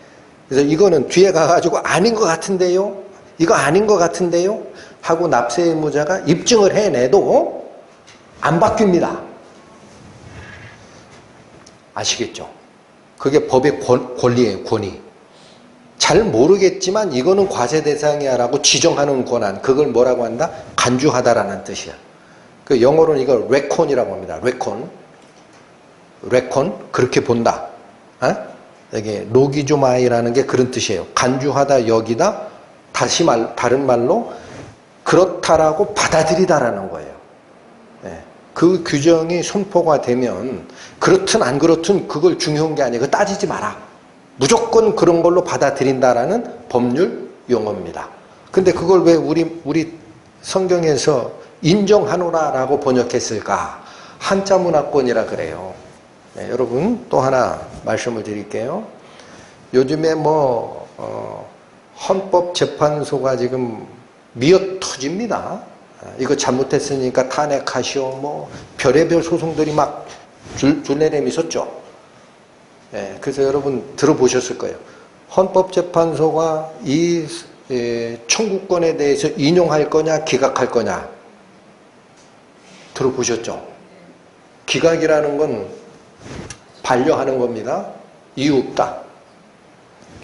그래서 이거는 뒤에 가가지고 아닌 것 같은데요? 이거 아닌 것 같은데요? 하고 납세 의무자가 입증을 해내도 안 바뀝니다. 아시겠죠? 그게 법의 권리예요, 권위. 잘 모르겠지만 이거는 과세 대상이야 라고 지정하는 권한. 그걸 뭐라고 한다? 간주하다라는 뜻이야. 그 영어로는 이걸 레콘이라고 합니다. 레콘. 레콘. 그렇게 본다. 여기 로기조마이라는 게 그런 뜻이에요. 간주하다, 여기다. 다른 말로 그렇다라고 받아들이다라는 거예요. 그 규정이 선포가 되면 그렇든 안 그렇든 그걸 중요한 게 아니고 따지지 마라. 무조건 그런 걸로 받아들인다라는 법률 용어입니다. 근데 그걸 왜 우리 성경에서 인정하노라라고 번역했을까? 한자 문화권이라 그래요. 여러분 또 하나 말씀을 드릴게요. 요즘에 헌법재판소가 지금 미어 터집니다. 이거 잘못했으니까 탄핵하시오. 별의별 소송들이 막 줄내림이 섰죠. 그래서 여러분 들어보셨을 거예요. 헌법재판소가 이 청구권에 대해서 인용할 거냐 기각할 거냐 들어보셨죠? 기각이라는 건 반려하는 겁니다. 이유 없다.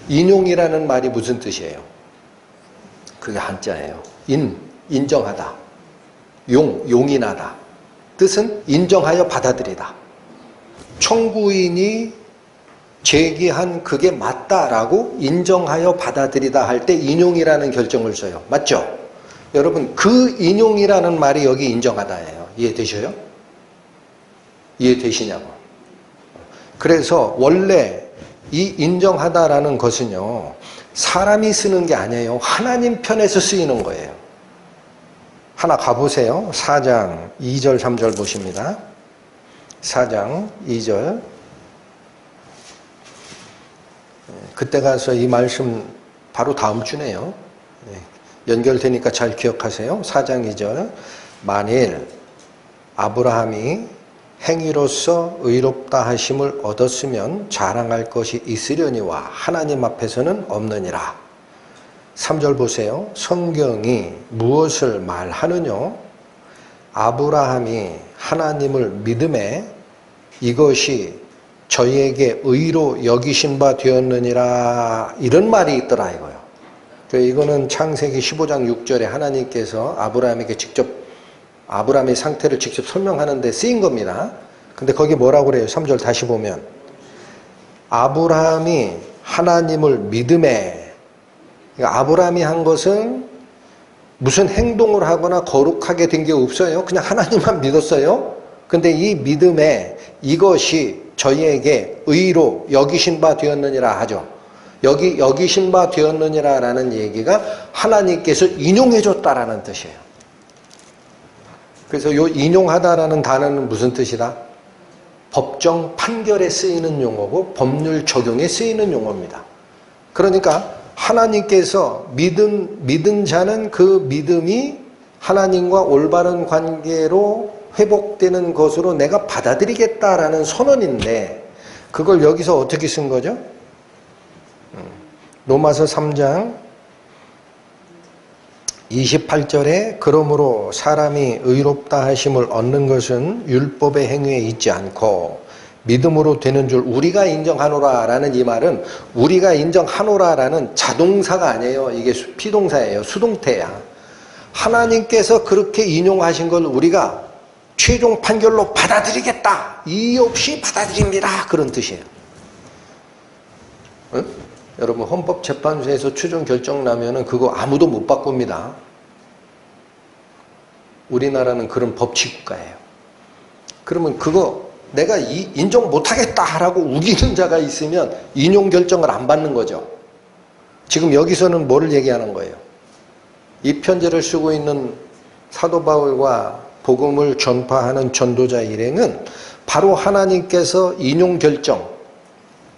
인용이라는 말이 무슨 뜻이에요? 그게 한자예요. 인정하다. 용인하다. 뜻은 인정하여 받아들이다. 청구인이 제기한 그게 맞다라고 인정하여 받아들이다 할 때 인용이라는 결정을 써요. 맞죠? 여러분 그 인용이라는 말이 여기 인정하다예요. 이해되셔요? 이해되시냐고. 그래서 원래 이 인정하다라는 것은요. 사람이 쓰는 게 아니에요. 하나님 편에서 쓰이는 거예요. 하나 가보세요. 4장 2절 3절 보십니다. 4장 2절. 그때 가서 이 말씀 바로 다음 주네요. 연결되니까 잘 기억하세요. 4장 2절. 만일 아브라함이 행위로서 의롭다 하심을 얻었으면 자랑할 것이 있으려니와 하나님 앞에서는 없느니라. 3절 보세요. 성경이 무엇을 말하느냐? 아브라함이 하나님을 믿음에 이것이 저희에게 의로 여기신 바 되었느니라 이런 말이 있더라 이거요. 이거는 창세기 15장 6절에 하나님께서 아브라함에게 직접 아브라함의 상태를 직접 설명하는 데 쓰인 겁니다. 근데 거기 뭐라고 그래요? 3절 다시 보면 아브라함이 하나님을 믿음에 그러니까 아브라함이 한 것은 무슨 행동을 하거나 거룩하게 된 게 없어요. 그냥 하나님만 믿었어요. 근데 이 믿음에 이것이 저희에게 의로 여기신 바 되었느니라 하죠. 여기신 바 되었느니라라는 얘기가 하나님께서 인용해줬다라는 뜻이에요. 그래서 요 인용하다라는 단어는 무슨 뜻이다? 법정 판결에 쓰이는 용어고 법률 적용에 쓰이는 용어입니다. 그러니까 하나님께서 믿은 자는 그 믿음이 하나님과 올바른 관계로 회복되는 것으로 내가 받아들이겠다라는 선언인데 그걸 여기서 어떻게 쓴 거죠? 로마서 3장 28절에 그러므로 사람이 의롭다 하심을 얻는 것은 율법의 행위에 있지 않고 믿음으로 되는 줄 우리가 인정하노라 라는 이 말은 우리가 인정하노라 라는 자동사가 아니에요. 이게 피동사예요. 수동태야. 하나님께서 그렇게 인용하신 걸 우리가 최종 판결로 받아들이겠다. 이의 없이 받아들입니다. 그런 뜻이에요. 응? 여러분 헌법재판소에서 최종 결정 나면은 그거 아무도 못 바꿉니다. 우리나라는 그런 법치국가예요. 그러면 그거 내가 인정 못하겠다라고 우기는 자가 있으면 인용 결정을 안 받는 거죠. 지금 여기서는 뭐를 얘기하는 거예요? 이 편지를 쓰고 있는 사도 바울과 복음을 전파하는 전도자 일행은 바로 하나님께서 인용 결정,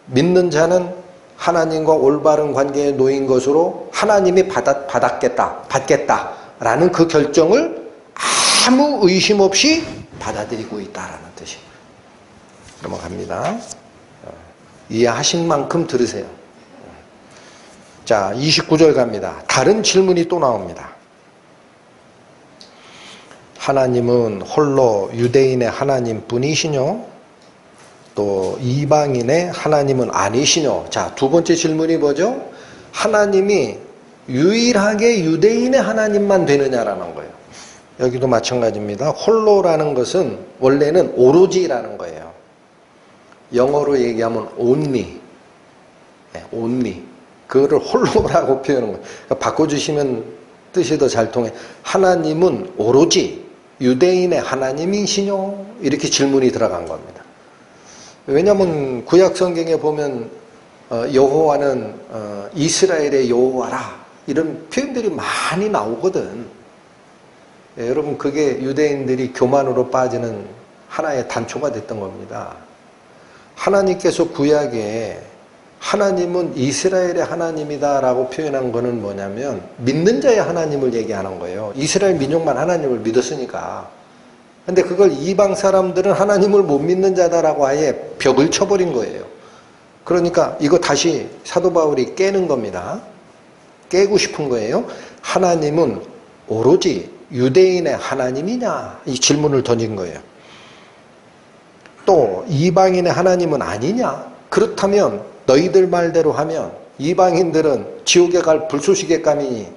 믿는 자는 하나님과 올바른 관계에 놓인 것으로 하나님이 받겠다라는 그 결정을 아무 의심 없이 받아들이고 있다라는 뜻입니다. 넘어갑니다. 이해하신 만큼 들으세요. 자, 29절 갑니다. 다른 질문이 또 나옵니다. 하나님은 홀로 유대인의 하나님뿐이시뇨? 또 이방인의 하나님은 아니시뇨? 자, 두 번째 질문이 뭐죠? 하나님이 유일하게 유대인의 하나님만 되느냐라는 거예요. 여기도 마찬가지입니다. 홀로라는 것은 원래는 오로지라는 거예요. 영어로 얘기하면 only. only. 그거를 홀로라고 표현하는 거예요. 그러니까 바꿔주시면 뜻이 더 잘 통해. 하나님은 오로지 유대인의 하나님이시뇨? 이렇게 질문이 들어간 겁니다. 왜냐하면 구약 성경에 보면 여호와는 이스라엘의 여호와라 이런 표현들이 많이 나오거든. 여러분 그게 유대인들이 교만으로 빠지는 하나의 단초가 됐던 겁니다. 하나님께서 구약에 하나님은 이스라엘의 하나님이다 라고 표현한 거는 뭐냐면 믿는 자의 하나님을 얘기하는 거예요. 이스라엘 민족만 하나님을 믿었으니까. 근데 그걸 이방 사람들은 하나님을 못 믿는 자다라고 아예 벽을 쳐버린 거예요. 그러니까 이거 다시 사도 바울이 깨는 겁니다. 깨고 싶은 거예요. 하나님은 오로지 유대인의 하나님이냐? 이 질문을 던진 거예요. 또 이방인의 하나님은 아니냐? 그렇다면 너희들 말대로 하면 이방인들은 지옥에 갈 불쏘시개 감이니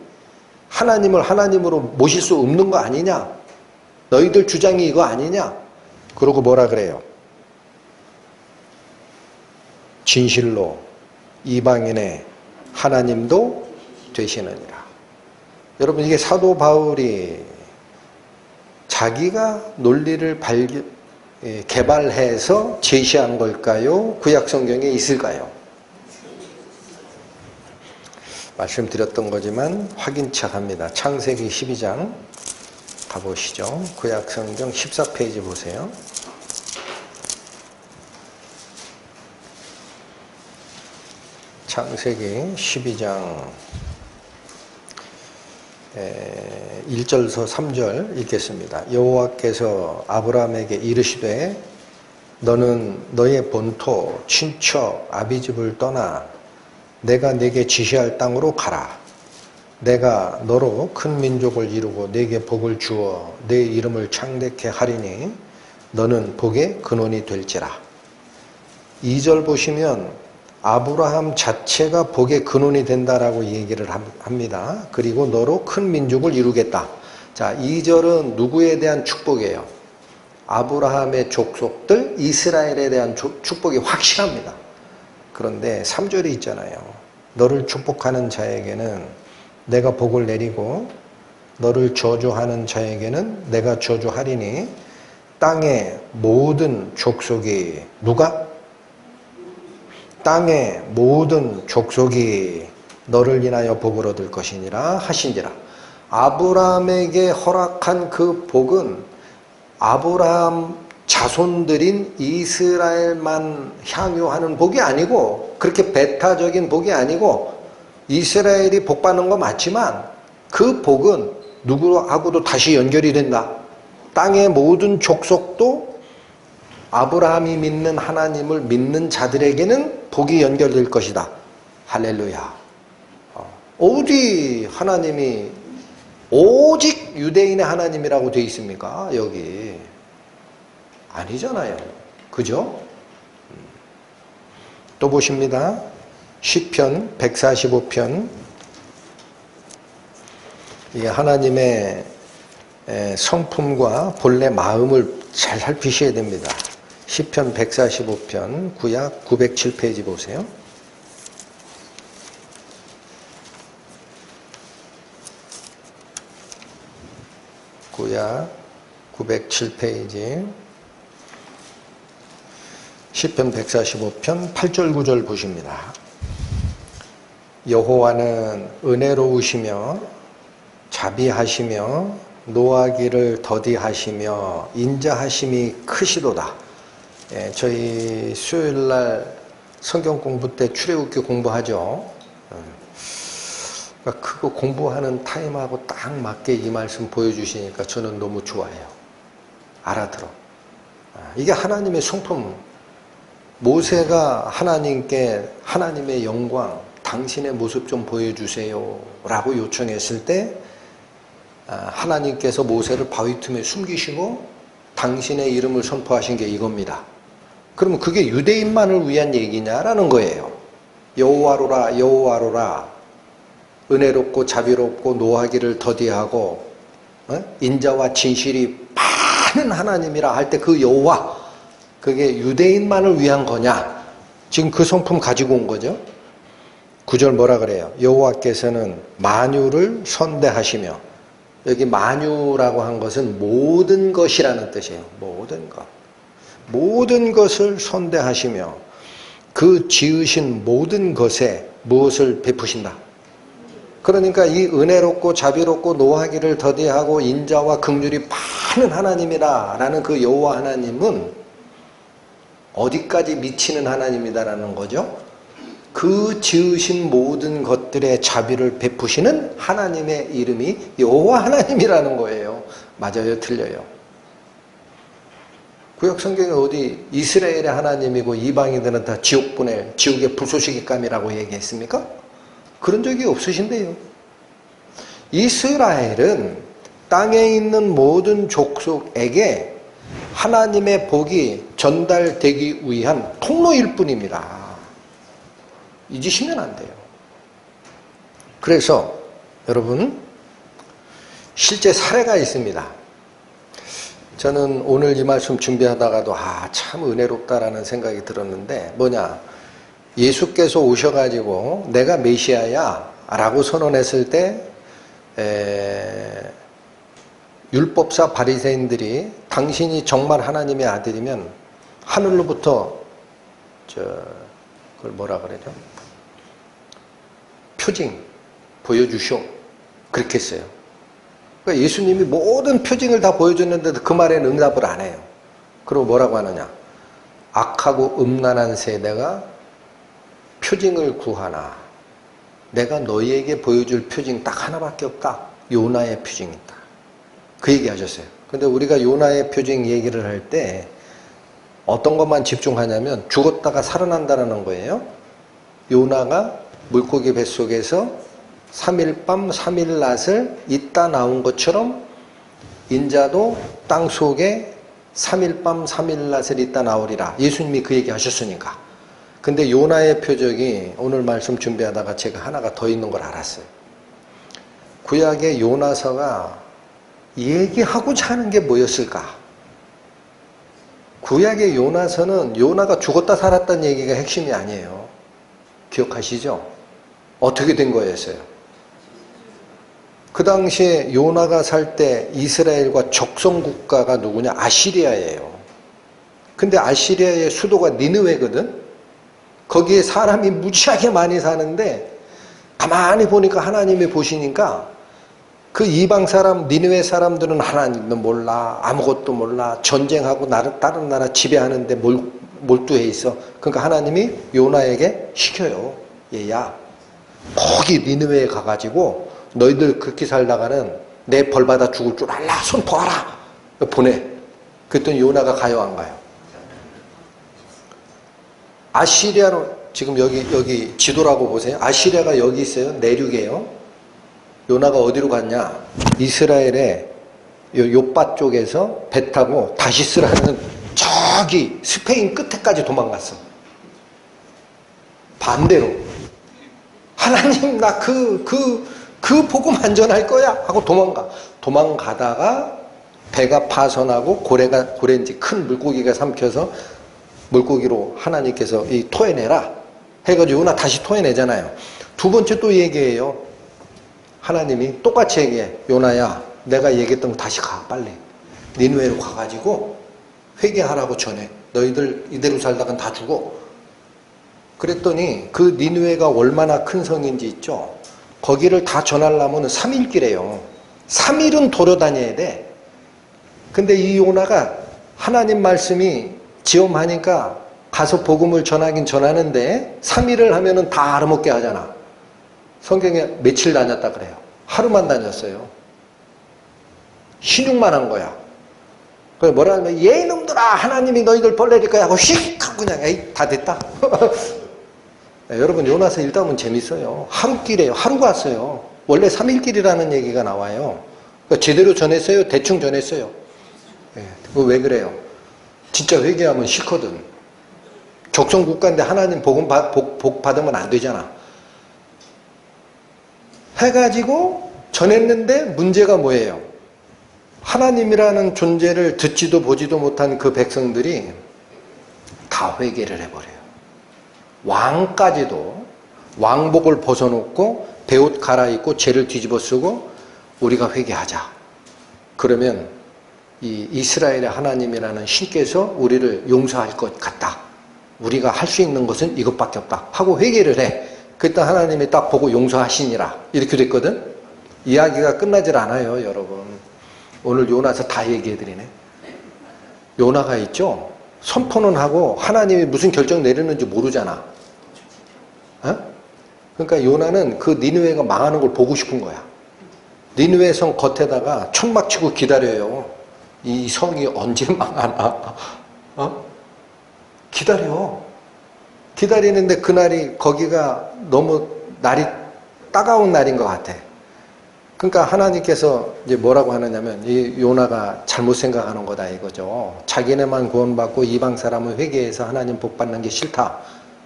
하나님을 하나님으로 모실 수 없는 거 아니냐? 너희들 주장이 이거 아니냐? 그러고 뭐라 그래요? 진실로 이방인의 하나님도 되시느니라. 여러분 이게 사도 바울이 자기가 논리를 개발해서 제시한 걸까요? 구약 성경에 있을까요? 말씀드렸던 거지만 확인차 합니다. 창세기 12장 가보시죠. 구약 성경 14페이지 보세요. 창세기 12장 1절서 3절 읽겠습니다. 여호와께서 아브라함에게 이르시되 너는 너의 본토 친척 아비집을 떠나 내가 네게 지시할 땅으로 가라. 내가 너로 큰 민족을 이루고 네게 복을 주어 네 이름을 창대케 하리니 너는 복의 근원이 될지라. 2절 보시면 아브라함 자체가 복의 근원이 된다라고 얘기를 합니다. 그리고 너로 큰 민족을 이루겠다. 자, 2절은 누구에 대한 축복이에요? 아브라함의 족속들 이스라엘에 대한 축복이 확실합니다. 그런데 3절이 있잖아요. 너를 축복하는 자에게는 내가 복을 내리고 너를 저주하는 자에게는 내가 저주하리니 땅의 모든 족속이 누가? 땅의 모든 족속이 너를 인하여 복을 얻을 것이니라 하신지라. 아브라함에게 허락한 그 복은 아브라함 자손들인 이스라엘만 향유하는 복이 아니고, 그렇게 배타적인 복이 아니고, 이스라엘이 복 받는 거 맞지만 그 복은 누구하고도 다시 연결이 된다. 땅의 모든 족속도 아브라함이 믿는 하나님을 믿는 자들에게는 복이 연결될 것이다. 할렐루야. 어디 하나님이 오직 유대인의 하나님이라고 되어 있습니까? 여기 아니잖아요. 그죠? 또 보십니다. 시편 145편. 이게 하나님의 성품과 본래 마음을 잘 살피셔야 됩니다. 시편 145편 구약 907페이지 보세요. 구약 907페이지 시편 145편 8절 9절 보십니다. 여호와는 은혜로우시며 자비하시며 노하기를 더디하시며 인자하심이 크시도다. 저희 수요일날 성경 공부 때 출애굽기 공부하죠. 그러니까 그거 공부하는 타임하고 딱 맞게 이 말씀 보여주시니까 저는 너무 좋아요. 알아들어. 이게 하나님의 성품. 모세가 하나님께 하나님의 영광, 당신의 모습 좀 보여주세요 라고 요청했을 때 하나님께서 모세를 바위 틈에 숨기시고 당신의 이름을 선포하신 게 이겁니다. 그러면 그게 유대인만을 위한 얘기냐라는 거예요. 여호와로라 여호와로라 은혜롭고 자비롭고 노하기를 더디하고 인자와 진실이 많은 하나님이라 할 때 그 여호와, 그게 유대인만을 위한 거냐? 지금 그 성품 가지고 온 거죠. 9절 뭐라 그래요? 여호와께서는 만유를 선대하시며, 여기 만유라고 한 것은 모든 것이라는 뜻이에요. 모든 것. 모든 것을 선대하시며 그 지으신 모든 것에 무엇을 베푸신다? 그러니까 이 은혜롭고 자비롭고 노하기를 더디하고 인자와 긍휼이 많은 하나님이라는 그 여호와 하나님은 어디까지 미치는 하나님이다라는 거죠? 그 지으신 모든 것들의 자비를 베푸시는 하나님의 이름이 여호와 하나님이라는 거예요. 맞아요? 틀려요? 구약 성경에 어디 이스라엘의 하나님이고 이방인들은 다 지옥 보낼, 지옥의 불쏘시개감이라고 얘기했습니까? 그런 적이 없으신데요. 이스라엘은 땅에 있는 모든 족속에게 하나님의 복이 전달되기 위한 통로일 뿐입니다. 잊으시면 안 돼요. 그래서 여러분, 실제 사례가 있습니다. 저는 오늘 이 말씀 준비하다가도 참 은혜롭다라는 생각이 들었는데, 뭐냐, 예수께서 오셔가지고 내가 메시아야 라고 선언했을 때 율법사 바리새인들이 당신이 정말 하나님의 아들이면 하늘로부터 그걸 뭐라 그러죠? 표징 보여주쇼, 그렇게 했어요. 그러니까 예수님이 모든 표징을 다 보여줬는데도 그 말에는 응답을 안 해요. 그리고 뭐라고 하느냐? 악하고 음란한 세대가 표징을 구하나 내가 너희에게 보여줄 표징 딱 하나밖에 없다. 요나의 표징이다. 그 얘기 하셨어요. 근데 우리가 요나의 표징 얘기를 할 때 어떤 것만 집중하냐면 죽었다가 살아난다는 거예요. 요나가 물고기 뱃속에서 3일 밤 3일 낮을 있다 나온 것처럼 인자도 땅 속에 3일 밤 3일 낮을 있다 나오리라. 예수님이 그 얘기 하셨으니까. 근데 요나의 표적이 오늘 말씀 준비하다가 제가 하나가 더 있는 걸 알았어요. 구약의 요나서가 얘기하고자 하는 게 뭐였을까? 구약의 요나서는 요나가 죽었다 살았다는 얘기가 핵심이 아니에요. 기억하시죠? 어떻게 된 거였어요? 그 당시에 요나가 살 때 이스라엘과 적성국가가 누구냐? 아시리아예요. 근데 아시리아의 수도가 니느웨거든? 거기에 사람이 무지하게 많이 사는데 가만히 보니까 하나님이 보시니까 그 이방 사람, 니느웨 사람들은 하나님도 몰라, 아무것도 몰라, 전쟁하고 다른 나라 지배하는데 몰두해 있어. 그러니까 하나님이 요나에게 시켜요. 얘야, 거기 니느웨에 가가지고 너희들 그렇게 살다가는 내 벌받아 죽을 줄 알라, 선포하라. 보내. 그랬더니 요나가 가요, 안 가요? 아시리아로, 지금 여기 지도라고 보세요. 아시리아가 여기 있어요. 내륙이에요. 요나가 어디로 갔냐? 이스라엘의 요빠 쪽에서 배 타고 다시스라는 저기 스페인 끝에까지 도망갔어. 반대로. 하나님, 나 그 복음 안전할 거야 하고 도망가다가 배가 파손하고 고래인지 큰 물고기가 삼켜서 물고기로 하나님께서 토해내라 해가지고 요나 다시 토해내잖아요. 두 번째 또 얘기해요. 하나님이 똑같이 얘기해. 요나야, 내가 얘기했던 거 다시 가, 빨리. 니느웨로 가가지고 회개하라고 전해. 너희들 이대로 살다간 다 죽어. 그랬더니 그 니느웨가 얼마나 큰 성인지 있죠. 거기를 다 전하려면 3일길이에요. 3일은 돌아다녀야 돼. 근데 이 요나가 하나님 말씀이 지엄하니까 가서 복음을 전하긴 전하는데 3일을 하면은 다 알아먹게 하잖아. 성경에 며칠 다녔다 그래요. 하루만 다녔어요. 신용만 한 거야. 그래서 뭐라 하면 얘 이놈들아, 하나님이 너희들 벌레릴 거야 하고 휙 하고 그냥 에이 다 됐다. 네, 여러분 요나서 읽다 보면 재밌어요. 하루길이에요. 하루 갔어요. 원래 3일길이라는 얘기가 나와요. 그러니까 제대로 전했어요? 대충 전했어요? 네, 그거 왜 그래요? 진짜 회개하면 싫거든. 적성국가인데 하나님 복 받으면 안 되잖아. 해가지고 전했는데 문제가 뭐예요? 하나님이라는 존재를 듣지도 보지도 못한 그 백성들이 다 회개를 해버려요. 왕까지도 왕복을 벗어놓고 베옷 갈아입고 죄를 뒤집어 쓰고 우리가 회개하자. 그러면 이 이스라엘의 하나님이라는 신께서 우리를 용서할 것 같다. 우리가 할 수 있는 것은 이것밖에 없다 하고 회개를 해. 그때 하나님이 딱 보고 용서하시니라 이렇게 됐거든. 이야기가 끝나질 않아요, 여러분. 오늘 요나서 다 얘기해드리네. 요나가 있죠. 선포는 하고 하나님이 무슨 결정 내리는지 모르잖아. 어? 그러니까 요나는 그 니느웨가 망하는 걸 보고 싶은 거야. 니느웨 성 겉에다가 천막 치고 기다려요. 이 성이 언제 망하나. 기다리는데 그날이 거기가 너무 날이 따가운 날인 것 같아. 그러니까 하나님께서 이제 뭐라고 하느냐면 이 요나가 잘못 생각하는 거다 이거죠. 자기네만 구원받고 이방 사람을 회개해서 하나님 복 받는 게 싫다.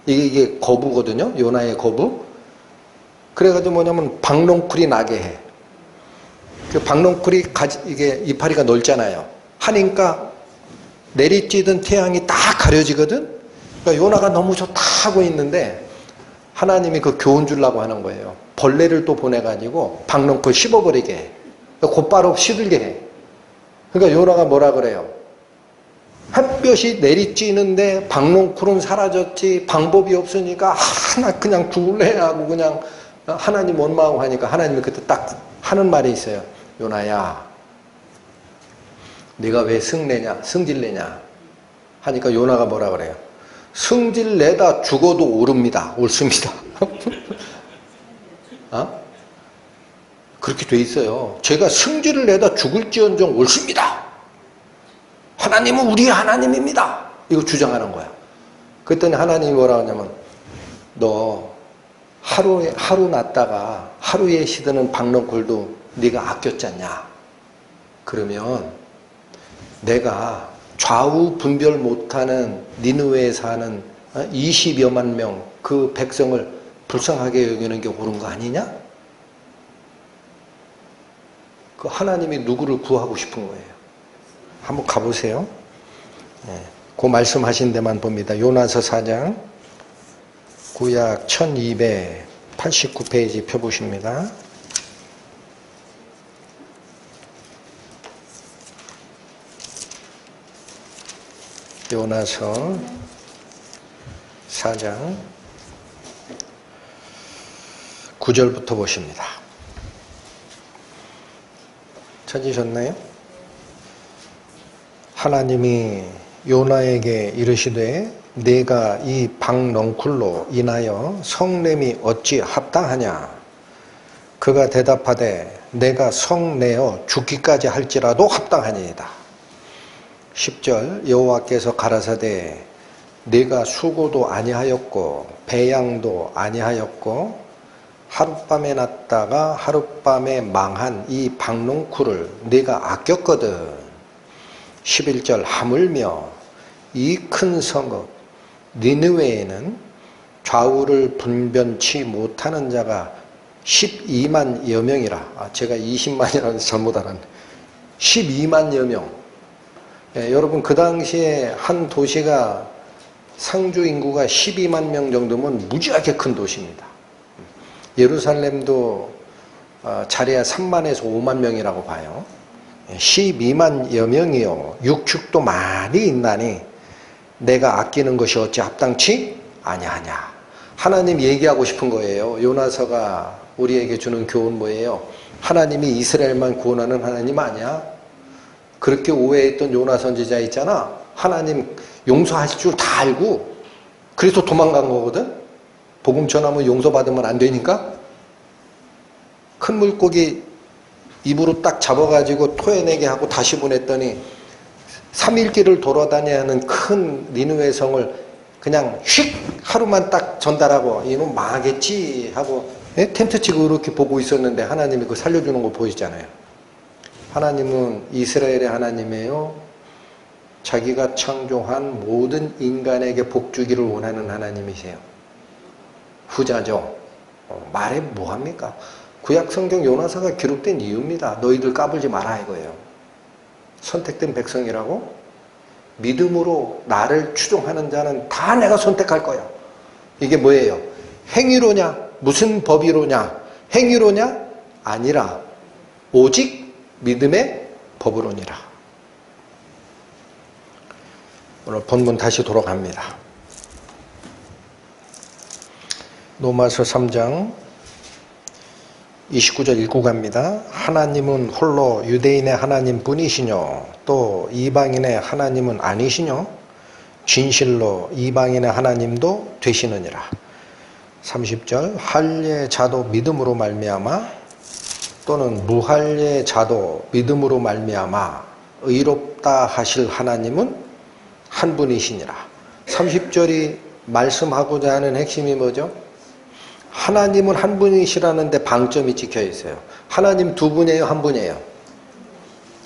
이게 거부거든요. 요나의 거부. 그래가지고 뭐냐면 박농쿨이 나게 해. 그 박농쿨이 이게 이파리가 넓잖아요. 하니까 내리쬐던 태양이 딱 가려지거든. 그러니까 요나가 너무 좋다 하고 있는데 하나님이 그 교훈 주려고 하는 거예요. 벌레를 또 보내가지고 박농쿨 씹어버리게 해. 그러니까 곧바로 시들게 해. 그러니까 요나가 뭐라 그래요? 햇볕이 내리쬐는데 박농쿨은 사라졌지 방법이 없으니까 나 그냥 죽을래 하고 그냥 하나님 원망하고 하니까 하나님이 그때 딱 하는 말이 있어요. 요나야, 네가 왜 승질내냐 하니까 요나가 뭐라 그래요? 승질내다 죽어도 옳습니다. 그렇게 돼 있어요. 제가 승질을 내다 죽을지언정 옳습니다. 하나님은 우리의 하나님입니다. 이거 주장하는 거야. 그랬더니 하나님이 뭐라 하냐면 너 하루 났다가 하루에 시드는 박농쿨도 네가 아꼈잖냐. 그러면 내가 좌우 분별 못하는 니느웨에 사는 20여만 명 그 백성을 불쌍하게 여기는 게 옳은 거 아니냐? 그 하나님이 누구를 구하고 싶은 거예요. 한번 가보세요. 그 말씀하신 데만 봅니다. 요나서 4장 구약 1289페이지 펴보십니다. 요나서 4장 9절부터 보십니다. 찾으셨나요? 하나님이 요나에게 이르시되 내가 이 박넝쿨로 인하여 성냄이 어찌 합당하냐? 그가 대답하되 내가 성내어 죽기까지 할지라도 합당하니이다. 10절 여호와께서 가라사대 내가 수고도 아니하였고 배양도 아니하였고 하룻밤에 났다가 하룻밤에 망한 이 박넝쿨을 내가 아꼈거든. 11절 하물며 이 큰 성읍 니느웨에는 좌우를 분변치 못하는 자가 12만여 명이라. 제가 20만이라는 잘못 알았네. 12만여 명. 여러분 그 당시에 한 도시가 상주 인구가 12만 명 정도면 무지하게 큰 도시입니다. 예루살렘도 자리야 3만에서 5만 명이라고 봐요. 12만여 명이요. 육축도 많이 있나니 내가 아끼는 것이 어찌 합당치 아니하냐. 하나님 얘기하고 싶은 거예요. 요나서가 우리에게 주는 교훈 뭐예요? 하나님이 이스라엘만 구원하는 하나님 아니야? 그렇게 오해했던 요나 선지자 있잖아. 하나님 용서하실 줄 다 알고 그래서 도망간 거거든. 복음 전하면 용서받으면 안 되니까. 큰 물고기 입으로 딱 잡아가지고 토해내게 하고 다시 보냈더니 3일길을 돌아다녀야 하는 큰 니느웨 성을 그냥 휙 하루만 딱 전달하고 이놈 망하겠지 하고 텐트 치고 이렇게 보고 있었는데 하나님이 그거 살려주는 거 보이잖아요. 하나님은 이스라엘의 하나님이에요. 자기가 창조한 모든 인간에게 복 주기를 원하는 하나님이세요. 후자죠. 말해 뭐합니까? 구약성경 요나서가 기록된 이유입니다. 너희들 까불지 마라 이거예요. 선택된 백성이라고? 믿음으로 나를 추종하는 자는 다 내가 선택할 거야. 이게 뭐예요? 행위로냐? 무슨 법이로냐? 행위로냐? 아니라 오직 믿음의 법으로니라. 오늘 본문 다시 돌아갑니다. 로마서 3장 29절 읽고 갑니다. 하나님은 홀로 유대인의 하나님 뿐이시뇨 또 이방인의 하나님은 아니시뇨 진실로 이방인의 하나님도 되시느니라. 30절 할례 자도 믿음으로 말미암아 또는 무할례 자도 믿음으로 말미암아 의롭다 하실 하나님은 한 분이시니라. 30절이 말씀하고자 하는 핵심이 뭐죠? 하나님은 한 분이시라는데 방점이 찍혀 있어요. 하나님 두 분이에요? 한 분이에요?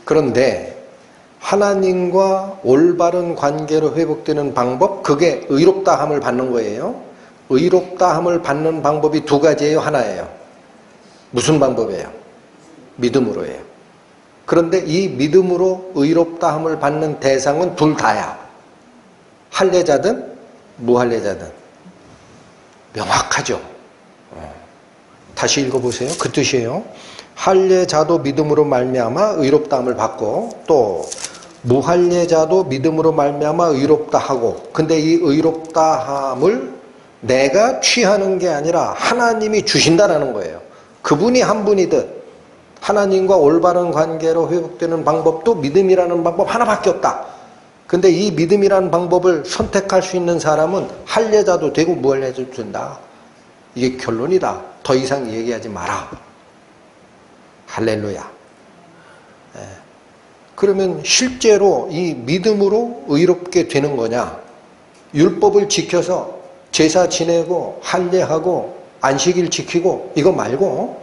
그런데 하나님과 올바른 관계로 회복되는 방법, 그게 의롭다함을 받는 거예요. 의롭다함을 받는 방법이 두 가지예요? 하나예요? 무슨 방법이에요? 믿음으로예요. 그런데 이 믿음으로 의롭다함을 받는 대상은 둘 다야. 할례자든 무할례자든. 명확하죠. 다시 읽어보세요. 그 뜻이에요. 할례자도 믿음으로 말미암아 의롭다함을 받고 또 무할례자도 믿음으로 말미암아 의롭다 하고, 근데 이 의롭다함을 내가 취하는 게 아니라 하나님이 주신다라는 거예요. 그분이 한 분이듯 하나님과 올바른 관계로 회복되는 방법도 믿음이라는 방법 하나밖에 없다. 근데 이 믿음이라는 방법을 선택할 수 있는 사람은 할례자도 되고 무할례자도 된다. 이게 결론이다. 더 이상 얘기하지 마라. 할렐루야. 그러면 실제로 이 믿음으로 의롭게 되는 거냐? 율법을 지켜서 제사 지내고 할례하고 안식일 지키고 이거 말고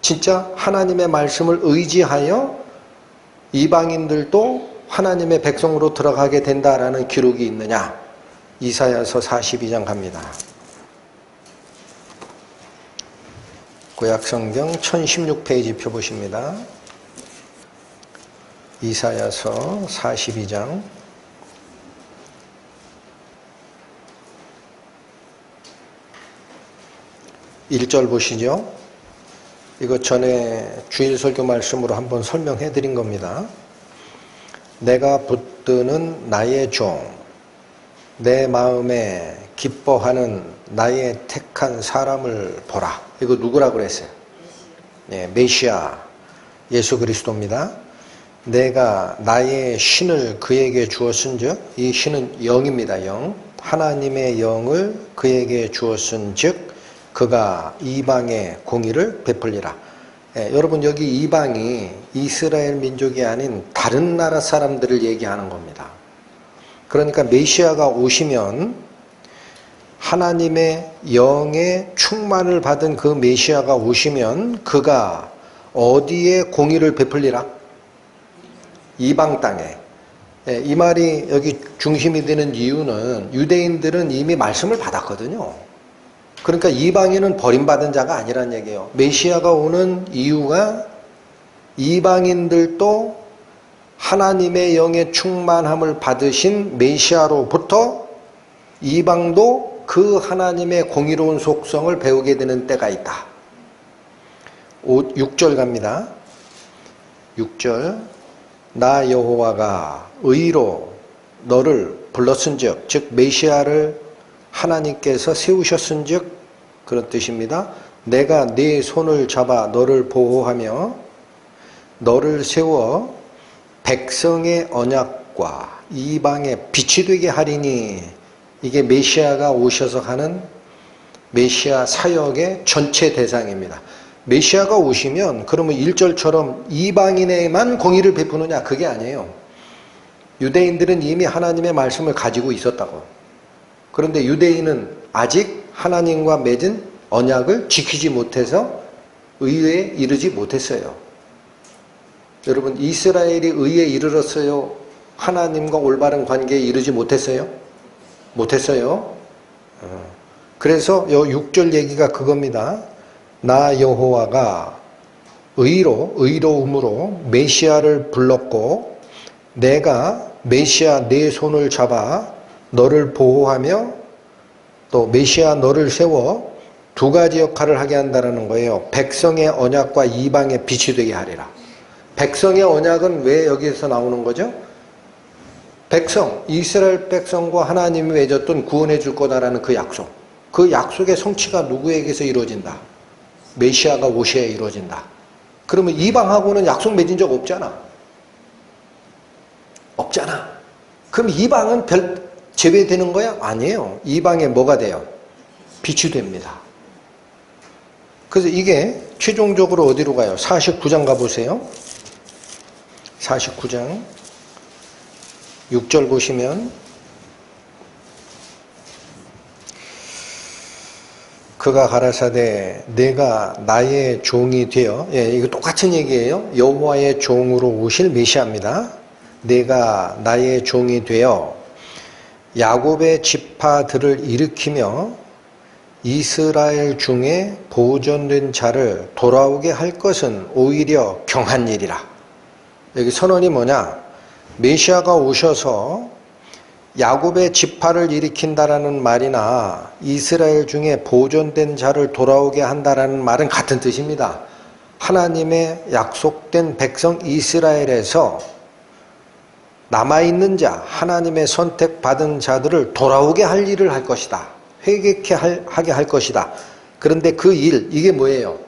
진짜 하나님의 말씀을 의지하여 이방인들도 하나님의 백성으로 들어가게 된다라는 기록이 있느냐? 이사야서 42장 갑니다. 구약성경 1016페이지 펴보십니다. 이사야서 42장 1절 보시죠. 이거 전에 주일 설교 말씀으로 한번 설명해 드린 겁니다. 내가 붙드는 나의 종 내 마음에 기뻐하는 나의 택한 사람을 보라. 이거 누구라고 그랬어요? 네, 메시아 예수 그리스도입니다. 내가 나의 신을 그에게 주었은즉, 이 신은 영입니다. 영. 하나님의 영을 그에게 주었은즉 그가 이방의 공의를 베풀리라. 여러분, 여기 이방이 이스라엘 민족이 아닌 다른 나라 사람들을 얘기하는 겁니다. 그러니까 메시아가 오시면 하나님의 영의 충만을 받은 그 메시아가 오시면 그가 어디에 공의를 베풀리라? 이방 땅에. 이 말이 여기 중심이 되는 이유는 유대인들은 이미 말씀을 받았거든요. 그러니까 이방인은 버림받은 자가 아니란 얘기예요. 메시아가 오는 이유가 이방인들도 하나님의 영의 충만함을 받으신 메시아로부터 이방도 그 하나님의 공의로운 속성을 배우게 되는 때가 있다. 6절 갑니다. 6절. 나 여호와가 의로 너를 불렀은즉, 즉 메시아를 하나님께서 세우셨은즉 그런 뜻입니다. 내가 네 손을 잡아 너를 보호하며 너를 세워 백성의 언약과 이방의 빛이 되게 하리니. 이게 메시아가 오셔서 하는 메시아 사역의 전체 대상입니다. 메시아가 오시면 그러면 1절처럼 이방인에만 공의를 베푸느냐? 그게 아니에요. 유대인들은 이미 하나님의 말씀을 가지고 있었다고. 그런데 유대인은 아직 하나님과 맺은 언약을 지키지 못해서 의에 이르지 못했어요. 여러분, 이스라엘이 의에 이르렀어요? 하나님과 올바른 관계에 이르지 못했어요? 못했어요. 그래서 요 6절 얘기가 그겁니다. 나 여호와가 의로움으로 메시아를 불렀고 내가 메시아 네 손을 잡아 너를 보호하며 또 메시아 너를 세워 두 가지 역할을 하게 한다는 거예요. 백성의 언약과 이방의 빛이 되게 하리라. 백성의 언약은 왜 여기에서 나오는 거죠? 백성, 이스라엘 백성과 하나님이 맺었던 구원해 줄 거다라는 그 약속. 그 약속의 성취가 누구에게서 이루어진다? 메시아가 오셔야 이루어진다. 그러면 이방하고는 약속 맺은 적 없잖아. 없잖아. 그럼 이방은 별 제외되는 거야? 아니에요. 이방에 뭐가 돼요? 빛이 됩니다. 그래서 이게 최종적으로 어디로 가요? 49장 가보세요. 49장 6절 보시면 그가 가라사대 내가 나의 종이 되어, 이거 똑같은 얘기예요. 여호와의 종으로 오실 메시아입니다. 내가 나의 종이 되어 야곱의 지파들을 일으키며 이스라엘 중에 보존된 자를 돌아오게 할 것은 오히려 경한 일이라. 여기 선언이 뭐냐? 메시아가 오셔서 야곱의 지파를 일으킨다라는 말이나 이스라엘 중에 보존된 자를 돌아오게 한다라는 말은 같은 뜻입니다. 하나님의 약속된 백성 이스라엘에서 남아있는 자, 하나님의 선택받은 자들을 돌아오게 할 일을 할 것이다. 회개케 하게 할 것이다. 그런데 그 일, 이게 뭐예요?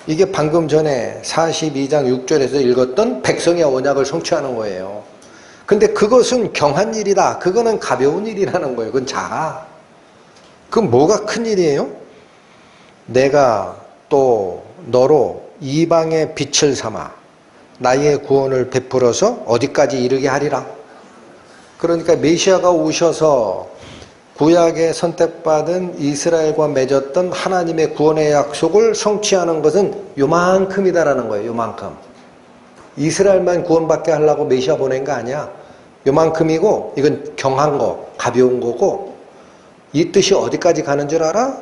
이게 방금 전에 42장 6절에서 읽었던 백성의 언약을 성취하는 거예요. 근데 그것은 경한 일이다. 그거는 가벼운 일이라는 거예요. 그건 작아. 그럼 뭐가 큰 일이에요? 내가 또 너로 이방의 빛을 삼아 나의 구원을 베풀어서 어디까지 이르게 하리라. 그러니까 메시아가 오셔서 구약에 선택받은 이스라엘과 맺었던 하나님의 구원의 약속을 성취하는 것은 요만큼이다라는 거예요. 요만큼. 이스라엘만 구원받게 하려고 메시아 보낸 거 아니야. 요만큼이고 이건 경한 거, 가벼운 거고, 이 뜻이 어디까지 가는 줄 알아?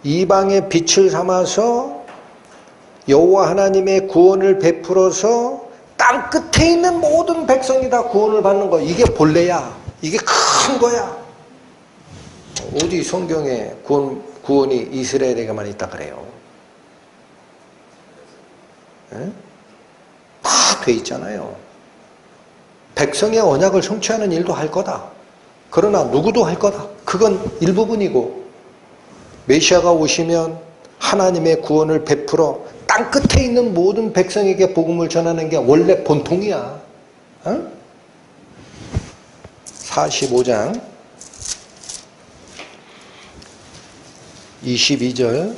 이방의 빛을 삼아서 여호와 하나님의 구원을 베풀어서 땅 끝에 있는 모든 백성이 다 구원을 받는 거. 이게 본래야. 이게 큰 거야. 어디 성경에 구원이 이스라엘에게만 있다 그래요? 다 돼 있잖아요. 백성의 언약을 성취하는 일도 할 거다. 그러나 누구도 할 거다. 그건 일부분이고 메시아가 오시면 하나님의 구원을 베풀어 땅 끝에 있는 모든 백성에게 복음을 전하는 게 원래 본통이야. 어? 45장 22절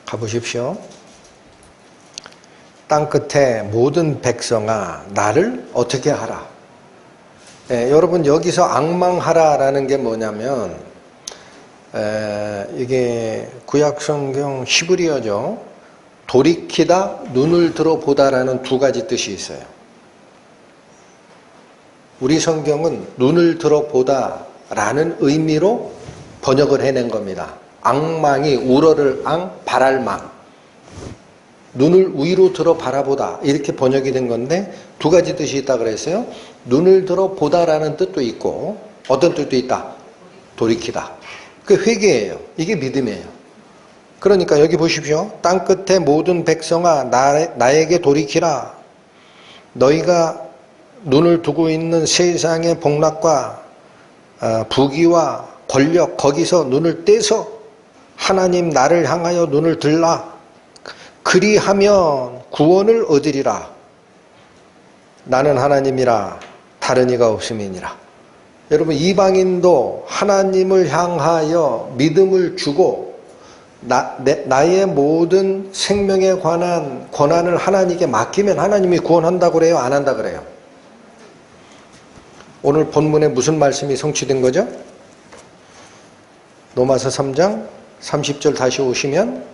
가보십시오. 땅 끝에 모든 백성아 나를 어떻게 하라. 여러분 여기서 앙망하라라는 게 뭐냐면 이게 구약성경 히브리어죠. 돌이키다, 눈을 들어보다라는 두 가지 뜻이 있어요. 우리 성경은 눈을 들어보다라는 의미로 번역을 해낸 겁니다. 앙망이 우러를 앙, 바랄 망. 눈을 위로 들어 바라보다 이렇게 번역이 된 건데 두 가지 뜻이 있다 그랬어요. 눈을 들어 보다라는 뜻도 있고 어떤 뜻도 있다. 돌이키다. 그 회개예요. 이게 믿음이에요. 그러니까 여기 보십시오. 땅 끝에 모든 백성아 나에게 돌이키라. 너희가 눈을 두고 있는 세상의 복락과 부귀와 권력 거기서 눈을 떼서 하나님 나를 향하여 눈을 들라. 그리하면 구원을 얻으리라. 나는 하나님이라 다른 이가 없음이니라. 여러분 이방인도 하나님을 향하여 믿음을 주고 나의 모든 생명에 관한 권한을 하나님께 맡기면 하나님이 구원한다고 그래요? 안 한다고 그래요? 오늘 본문에 무슨 말씀이 성취된 거죠? 로마서 3장 30절 다시 오시면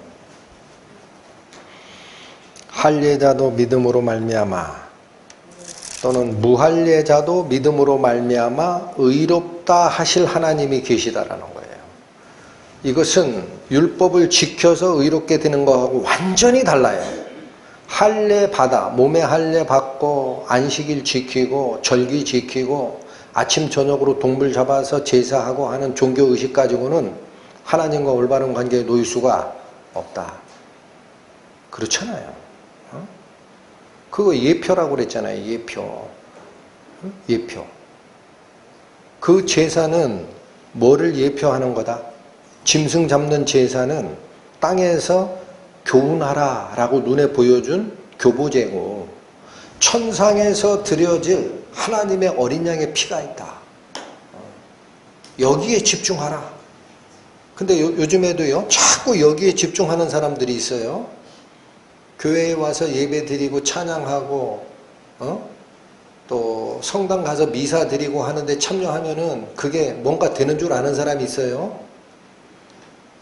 할례자도 믿음으로 말미암아 또는 무할례자도 믿음으로 말미암아 의롭다 하실 하나님이 계시다라는 거예요. 이것은 율법을 지켜서 의롭게 되는 것하고 완전히 달라요. 할례 받아 몸에 할례 받고 안식일 지키고 절기 지키고 아침 저녁으로 동물 잡아서 제사하고 하는 종교 의식 가지고는 하나님과 올바른 관계에 놓일 수가 없다. 그렇잖아요. 그거 예표라고 그랬잖아요. 예표. 예표. 그 제사는 뭐를 예표하는 거다? 짐승 잡는 제사는 땅에서 교훈하라 라고 눈에 보여준 교보제고 천상에서 드려질 하나님의 어린 양의 피가 있다. 여기에 집중하라. 근데 요즘에도요 자꾸 여기에 집중하는 사람들이 있어요. 교회에 와서 예배 드리고 찬양하고 또 성당 가서 미사 드리고 하는데 참여하면은 그게 뭔가 되는 줄 아는 사람이 있어요.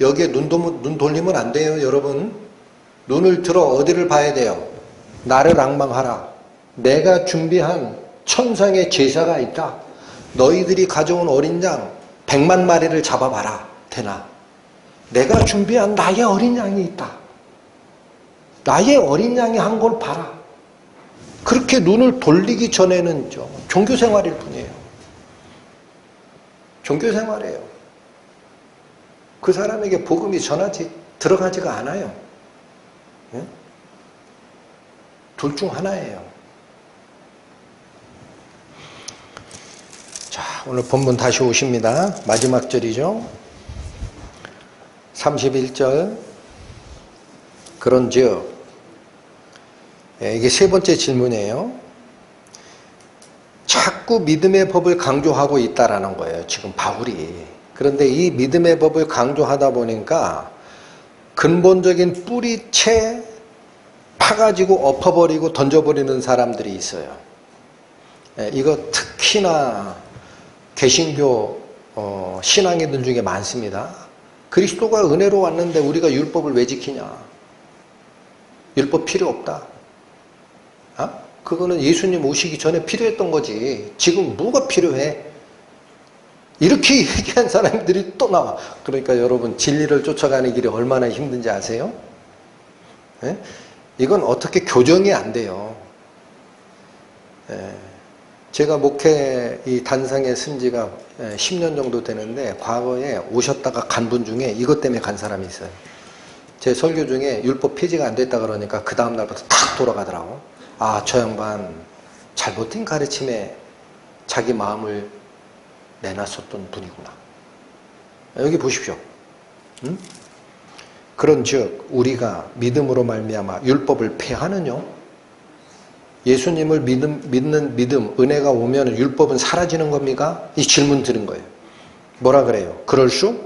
여기에 눈 돌리면 안 돼요. 여러분 눈을 들어 어디를 봐야 돼요? 나를 앙망하라. 내가 준비한 천상의 제사가 있다. 너희들이 가져온 어린 양 100만 마리를 잡아봐라. 되나? 내가 준비한 나의 어린 양이 있다. 나의 어린 양이 한 걸 봐라. 그렇게 눈을 돌리기 전에는 종교생활일 뿐이에요. 종교생활이에요. 그 사람에게 복음이 들어가지가 않아요. 예? 둘 중 하나예요. 자, 오늘 본문 다시 오십니다. 마지막 절이죠. 31절. 그런즉 이게 세 번째 질문이에요. 자꾸 믿음의 법을 강조하고 있다라는 거예요. 지금 바울이. 그런데 이 믿음의 법을 강조하다 보니까 근본적인 뿌리채 파가지고 엎어버리고 던져버리는 사람들이 있어요. 이거 특히나 개신교 신앙인들 중에 많습니다. 그리스도가 은혜로 왔는데 우리가 율법을 왜 지키냐? 율법 필요 없다. 그거는 예수님 오시기 전에 필요했던 거지. 지금 뭐가 필요해? 이렇게 얘기한 사람들이 또 나와. 그러니까 여러분 진리를 쫓아가는 길이 얼마나 힘든지 아세요? 네? 이건 어떻게 교정이 안 돼요. 네. 제가 목회 이 단상에 쓴 지가 10년 정도 되는데 과거에 오셨다가 간 분 중에 이것 때문에 간 사람이 있어요. 제 설교 중에 율법 폐지가 안 됐다 그러니까 그 다음 날부터 탁 돌아가더라고. 아, 저 양반 잘못된 가르침에 자기 마음을 내놨었던 분이구나. 여기 보십시오. 응? 그런즉 우리가 믿음으로 말미암아 율법을 폐하느뇨? 예수님을 믿는 믿음, 은혜가 오면 율법은 사라지는 겁니까? 이 질문 드린 거예요. 뭐라 그래요? 그럴 수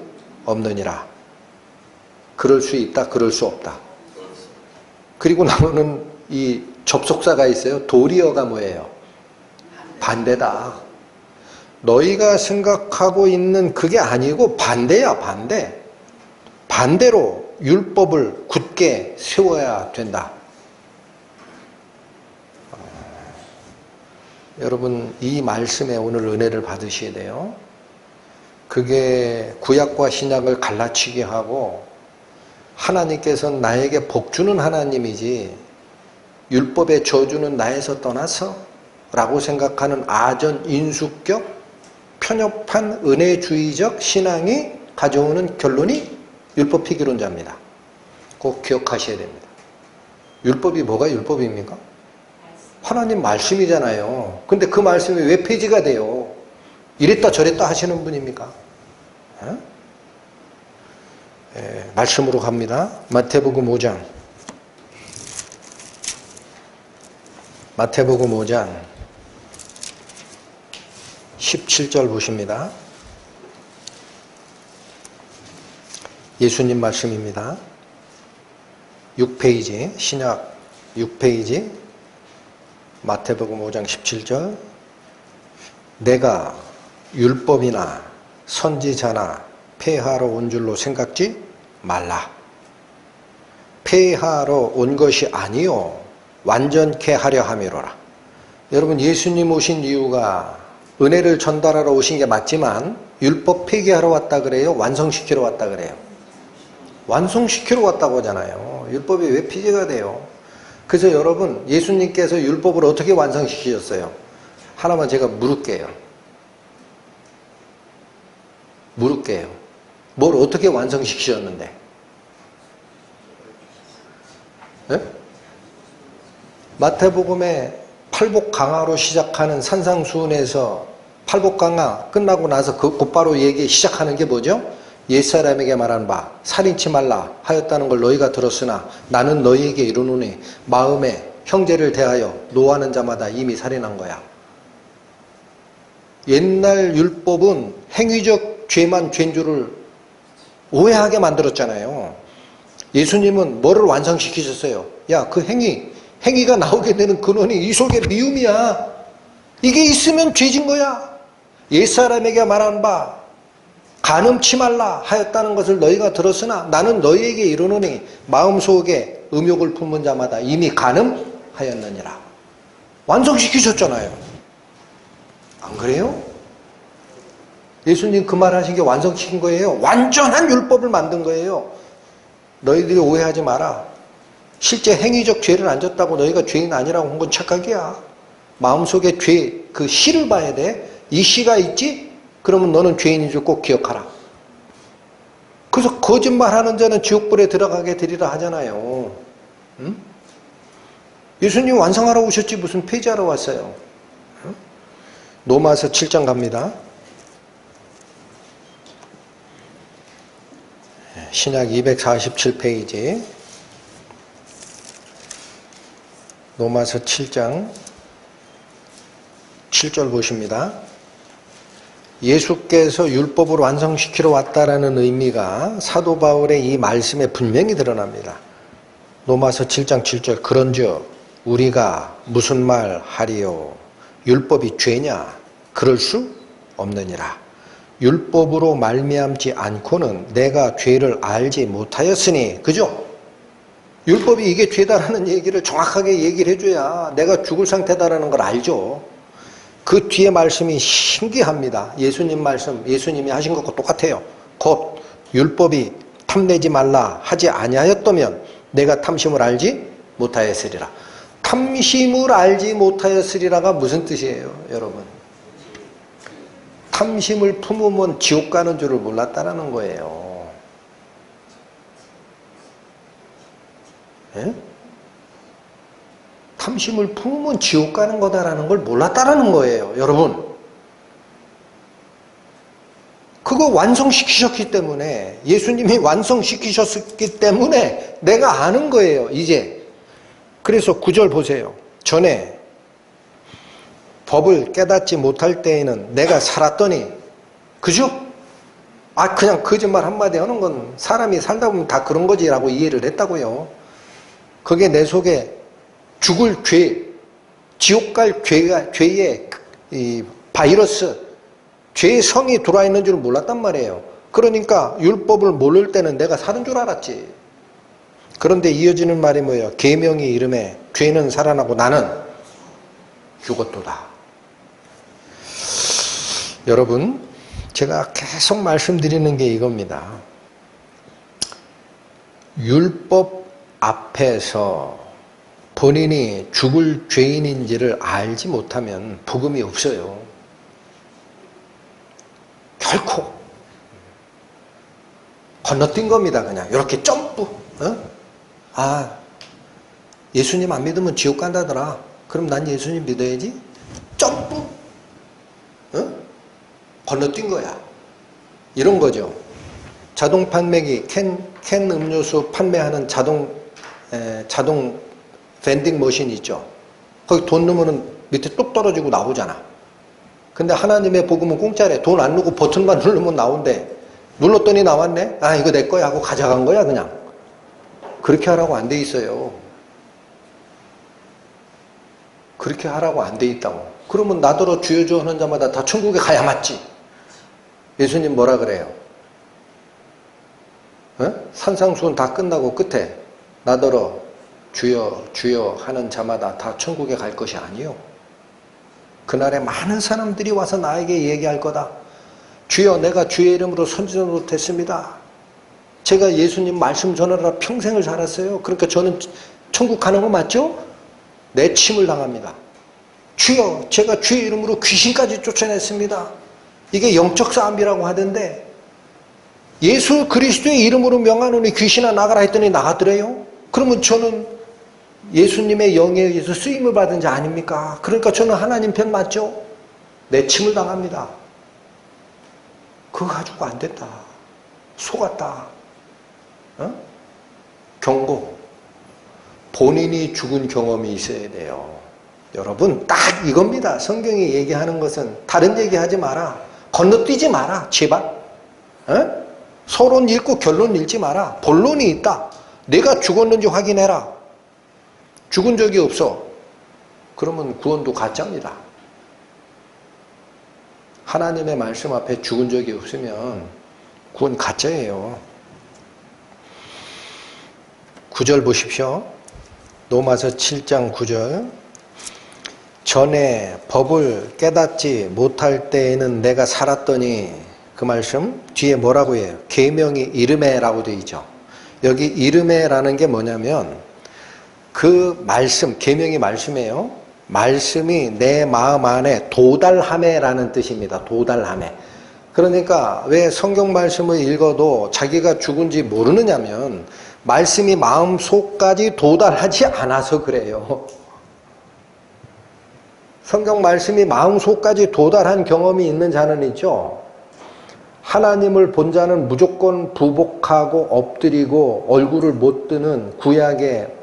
없느니라. 그럴 수 있다, 그럴 수 없다. 그리고 나오는 이 접속사가 있어요. 도리어가 뭐예요? 반대다. 너희가 생각하고 있는 그게 아니고 반대야, 반대. 반대로 율법을 굳게 세워야 된다. 여러분, 이 말씀에 오늘 은혜를 받으셔야 돼요. 그게 구약과 신약을 갈라치게 하고 하나님께서는 나에게 복 주는 하나님이지 율법의 저주는 나에서 떠나서 라고 생각하는 아전 인수격 편협한 은혜주의적 신앙이 가져오는 결론이 율법 폐기론자입니다. 꼭 기억하셔야 됩니다. 율법이 뭐가 율법입니까? 하나님 말씀이잖아요. 근데 그 말씀이 왜 폐지가 돼요? 이랬다 저랬다 하시는 분입니까? 말씀으로 갑니다. 마태복음 5장. 마태복음 5장 17절 보십니다. 예수님 말씀입니다. 6페이지, 신약 6페이지, 마태복음 5장 17절. 내가 율법이나 선지자나 폐하러 온 줄로 생각지 말라. 폐하러 온 것이 아니요 완전케 하려 함이로라. 여러분, 예수님 오신 이유가 은혜를 전달하러 오신 게 맞지만 율법 폐기하러 왔다 그래요? 완성시키러 왔다 그래요? 완성시키러 왔다고 하잖아요. 율법이 왜 폐지가 돼요? 그래서 여러분, 예수님께서 율법을 어떻게 완성시키셨어요? 하나만 제가 물을게요. 뭘 어떻게 완성시키셨는데? 네? 마태복음에 팔복강화로 시작하는 산상수훈에서 팔복강화 끝나고 나서 그 곧바로 얘기 시작하는 게 뭐죠? 옛사람에게 말한 바 살인치 말라 하였다는 걸 너희가 들었으나 나는 너희에게 이르노니 마음에 형제를 대하여 노하는 자마다 이미 살인한 거야. 옛날 율법은 행위적 죄만 죄인 줄을 오해하게 만들었잖아요. 예수님은 뭐를 완성시키셨어요? 야, 그 행위가 나오게 되는 근원이 이 속에 미움이야. 이게 있으면 죄진 거야. 옛사람에게 말한 바 간음치 말라 하였다는 것을 너희가 들었으나 나는 너희에게 이르노니 마음속에 음욕을 품은 자마다 이미 간음하였느니라. 완성시키셨잖아요. 안 그래요? 예수님 그 말 하신 게 완성시킨 거예요. 완전한 율법을 만든 거예요. 너희들이 오해하지 마라. 실제 행위적 죄를 안 졌다고 너희가 죄인 아니라고 한 건 착각이야. 마음속에 죄, 그 씨를 봐야 돼. 이 씨가 있지? 그러면 너는 죄인인 줄 꼭 기억하라. 그래서 거짓말하는 자는 지옥불에 들어가게 되리라 하잖아요. 응? 예수님 완성하러 오셨지 무슨 폐지하러 왔어요. 응? 로마서 7장 갑니다. 신약 247페이지 로마서 7장 7절 보십니다. 예수께서 율법을 완성시키러 왔다라는 의미가 사도 바울의 이 말씀에 분명히 드러납니다. 로마서 7장 7절 그런즉 우리가 무슨 말 하리요? 율법이 죄냐? 그럴 수 없느니라. 율법으로 말미암지 않고는 내가 죄를 알지 못하였으니, 그죠? 율법이 이게 죄다라는 얘기를 정확하게 얘기를 해줘야 내가 죽을 상태다라는 걸 알죠. 그 뒤에 말씀이 신기합니다. 예수님 말씀, 예수님이 하신 것과 똑같아요. 곧 율법이 탐내지 말라 하지 아니하였다면 내가 탐심을 알지 못하였으리라. 탐심을 알지 못하였으리라가 무슨 뜻이에요, 여러분? 탐심을 품으면 지옥 가는 줄을 몰랐다라는 거예요. 예? 탐심을 품으면 지옥 가는 거다라는 걸 몰랐다라는 거예요, 여러분. 그거 완성시키셨기 때문에, 예수님이 완성시키셨기 때문에 내가 아는 거예요, 이제. 그래서 9절 보세요. 전에 법을 깨닫지 못할 때에는 내가 살았더니, 그죠? 그냥 거짓말 한마디 하는 건 사람이 살다 보면 다 그런 거지라고 이해를 했다고요. 그게 내 속에 죽을 죄, 지옥 갈 죄의 이 바이러스, 죄의 성이 들어와 있는 줄 몰랐단 말이에요. 그러니까 율법을 모를 때는 내가 사는 줄 알았지. 그런데 이어지는 말이 뭐예요? 계명의 이름에 죄는 살아나고 나는 죽었도다. 여러분, 제가 계속 말씀드리는 게 이겁니다. 율법 앞에서 본인이 죽을 죄인인지를 알지 못하면 복음이 없어요. 결코. 건너뛴 겁니다, 그냥. 이렇게 점프. 예수님 안 믿으면 지옥 간다더라. 그럼 난 예수님 믿어야지. 점프. 건너뛴 거야. 이런 거죠. 자동 판매기, 캔 음료수 판매하는 자동 밴딩 머신 있죠. 거기 돈 넣으면 밑에 뚝 떨어지고 나오잖아. 근데 하나님의 복음은 공짜래. 돈 안 넣고 버튼만 누르면 나온대. 눌렀더니 나왔네? 이거 내 거야 하고 가져간 거야, 그냥. 그렇게 하라고 안 돼 있어요. 그렇게 하라고 안 돼 있다고. 그러면 나더러 주여 주여 하는 자마다 다 천국에 가야 맞지. 예수님 뭐라 그래요? 산상수훈 다 끝나고 끝에 나더러 주여 주여 하는 자마다 다 천국에 갈 것이 아니요. 그날에 많은 사람들이 와서 나에게 얘기할 거다. 주여, 내가 주의 이름으로 선지자 노릇했습니다. 제가 예수님 말씀 전하느라 평생을 살았어요. 그러니까 저는 천국 가는 거 맞죠? 내침을 당합니다. 주여, 제가 주의 이름으로 귀신까지 쫓아냈습니다. 이게 영적 싸움이라고 하던데, 예수 그리스도의 이름으로 명하노니 귀신아 나가라 했더니 나가더래요. 그러면 저는 예수님의 영에 의해서 쓰임을 받은 자 아닙니까? 그러니까 저는 하나님 편 맞죠? 내침을 당합니다. 그거 가지고 안 됐다. 속았다. 경고. 본인이 죽은 경험이 있어야 돼요. 여러분, 딱 이겁니다. 성경이 얘기하는 것은 다른 얘기하지 마라. 건너뛰지 마라. 제발. 서론 읽고 결론 읽지 마라. 본론이 있다. 내가 죽었는지 확인해라. 죽은 적이 없어. 그러면 구원도 가짜입니다. 하나님의 말씀 앞에 죽은 적이 없으면 구원 가짜예요. 9절 보십시오. 로마서 7장 9절. 전에 법을 깨닫지 못할 때에는 내가 살았더니, 그 말씀 뒤에 뭐라고 해요? 계명이 이름에라고 되어 있죠. 여기 이름에라는 게 뭐냐면 그 말씀, 계명이 말씀이에요. 말씀이 내 마음 안에 도달함에라는 뜻입니다. 도달함에. 그러니까 왜 성경 말씀을 읽어도 자기가 죽은지 모르느냐면 말씀이 마음속까지 도달하지 않아서 그래요. 성경 말씀이 마음속까지 도달한 경험이 있는 자는 있죠. 하나님을 본 자는 무조건 부복하고 엎드리고 얼굴을 못 드는 구약의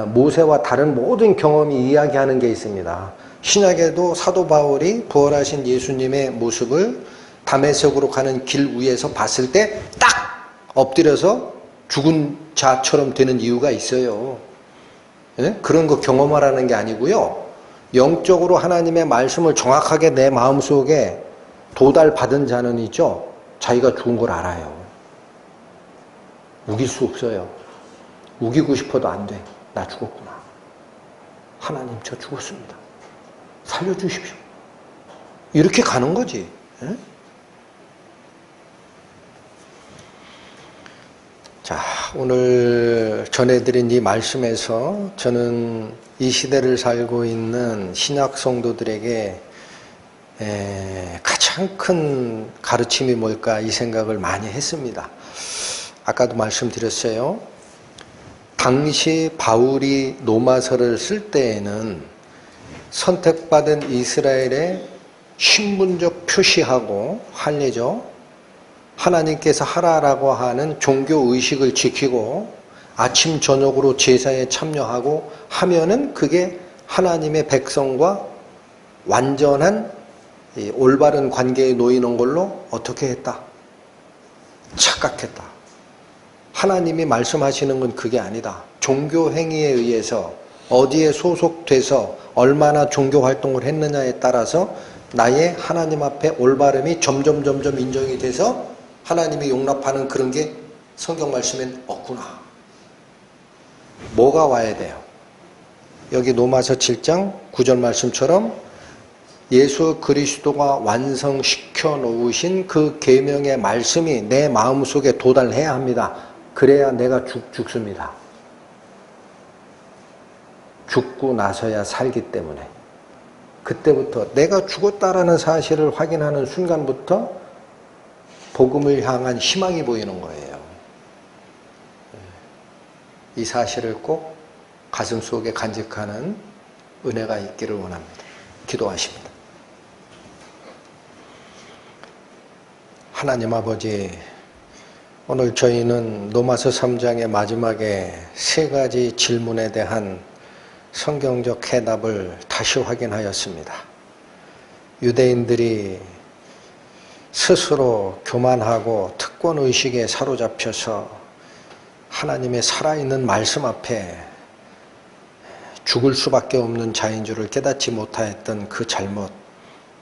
모세와 다른 모든 경험이 이야기하는 게 있습니다. 신약에도 사도 바울이 부활하신 예수님의 모습을 다메섹으로 가는 길 위에서 봤을 때 딱 엎드려서 죽은 자처럼 되는 이유가 있어요. 그런 거 경험하라는 게 아니고요. 영적으로 하나님의 말씀을 정확하게 내 마음속에 도달받은 자는 있죠. 자기가 죽은 걸 알아요. 우길 수 없어요. 우기고 싶어도 안 돼. 나 죽었구나. 하나님, 저 죽었습니다. 살려주십시오. 이렇게 가는 거지. 자, 오늘 전해드린 이 말씀에서 저는 이 시대를 살고 있는 신약 성도들에게 가장 큰 가르침이 뭘까 이 생각을 많이 했습니다. 아까도 말씀드렸어요. 당시 바울이 로마서를 쓸 때에는 선택받은 이스라엘의 신분적 표시하고 할례죠. 하나님께서 하라라고 하는 종교 의식을 지키고 아침 저녁으로 제사에 참여하고 하면은 그게 하나님의 백성과 완전한 올바른 관계에 놓이는 걸로 어떻게 했다? 착각했다. 하나님이 말씀하시는 건 그게 아니다. 종교 행위에 의해서 어디에 소속돼서 얼마나 종교 활동을 했느냐에 따라서 나의 하나님 앞에 올바름이 점점 인정이 돼서 하나님이 용납하는 그런 게 성경 말씀엔 없구나. 뭐가 와야 돼요? 여기 로마서 7장 9절 말씀처럼 예수 그리스도가 완성시켜 놓으신 그 계명의 말씀이 내 마음속에 도달해야 합니다. 그래야 내가 죽습니다. 죽고 나서야 살기 때문에 그때부터 내가 죽었다라는 사실을 확인하는 순간부터 복음을 향한 희망이 보이는 거예요. 이 사실을 꼭 가슴속에 간직하는 은혜가 있기를 원합니다. 기도하십니다. 하나님 아버지, 오늘 저희는 로마서 3장의 마지막에 세 가지 질문에 대한 성경적 해답을 다시 확인하였습니다. 유대인들이 스스로 교만하고 특권의식에 사로잡혀서 하나님의 살아있는 말씀 앞에 죽을 수밖에 없는 자인 줄을 깨닫지 못하였던 그 잘못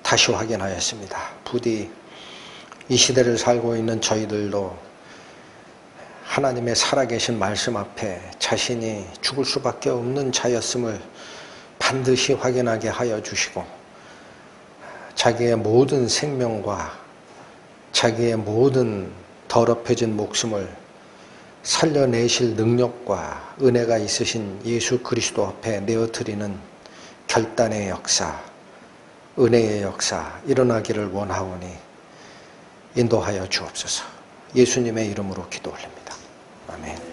다시 확인하였습니다. 부디 이 시대를 살고 있는 저희들도 하나님의 살아계신 말씀 앞에 자신이 죽을 수밖에 없는 자였음을 반드시 확인하게 하여 주시고 자기의 모든 생명과 자기의 모든 더럽혀진 목숨을 살려내실 능력과 은혜가 있으신 예수 그리스도 앞에 내어드리는 결단의 역사, 은혜의 역사 일어나기를 원하오니 인도하여 주옵소서. 예수님의 이름으로 기도 올립니다. 아멘.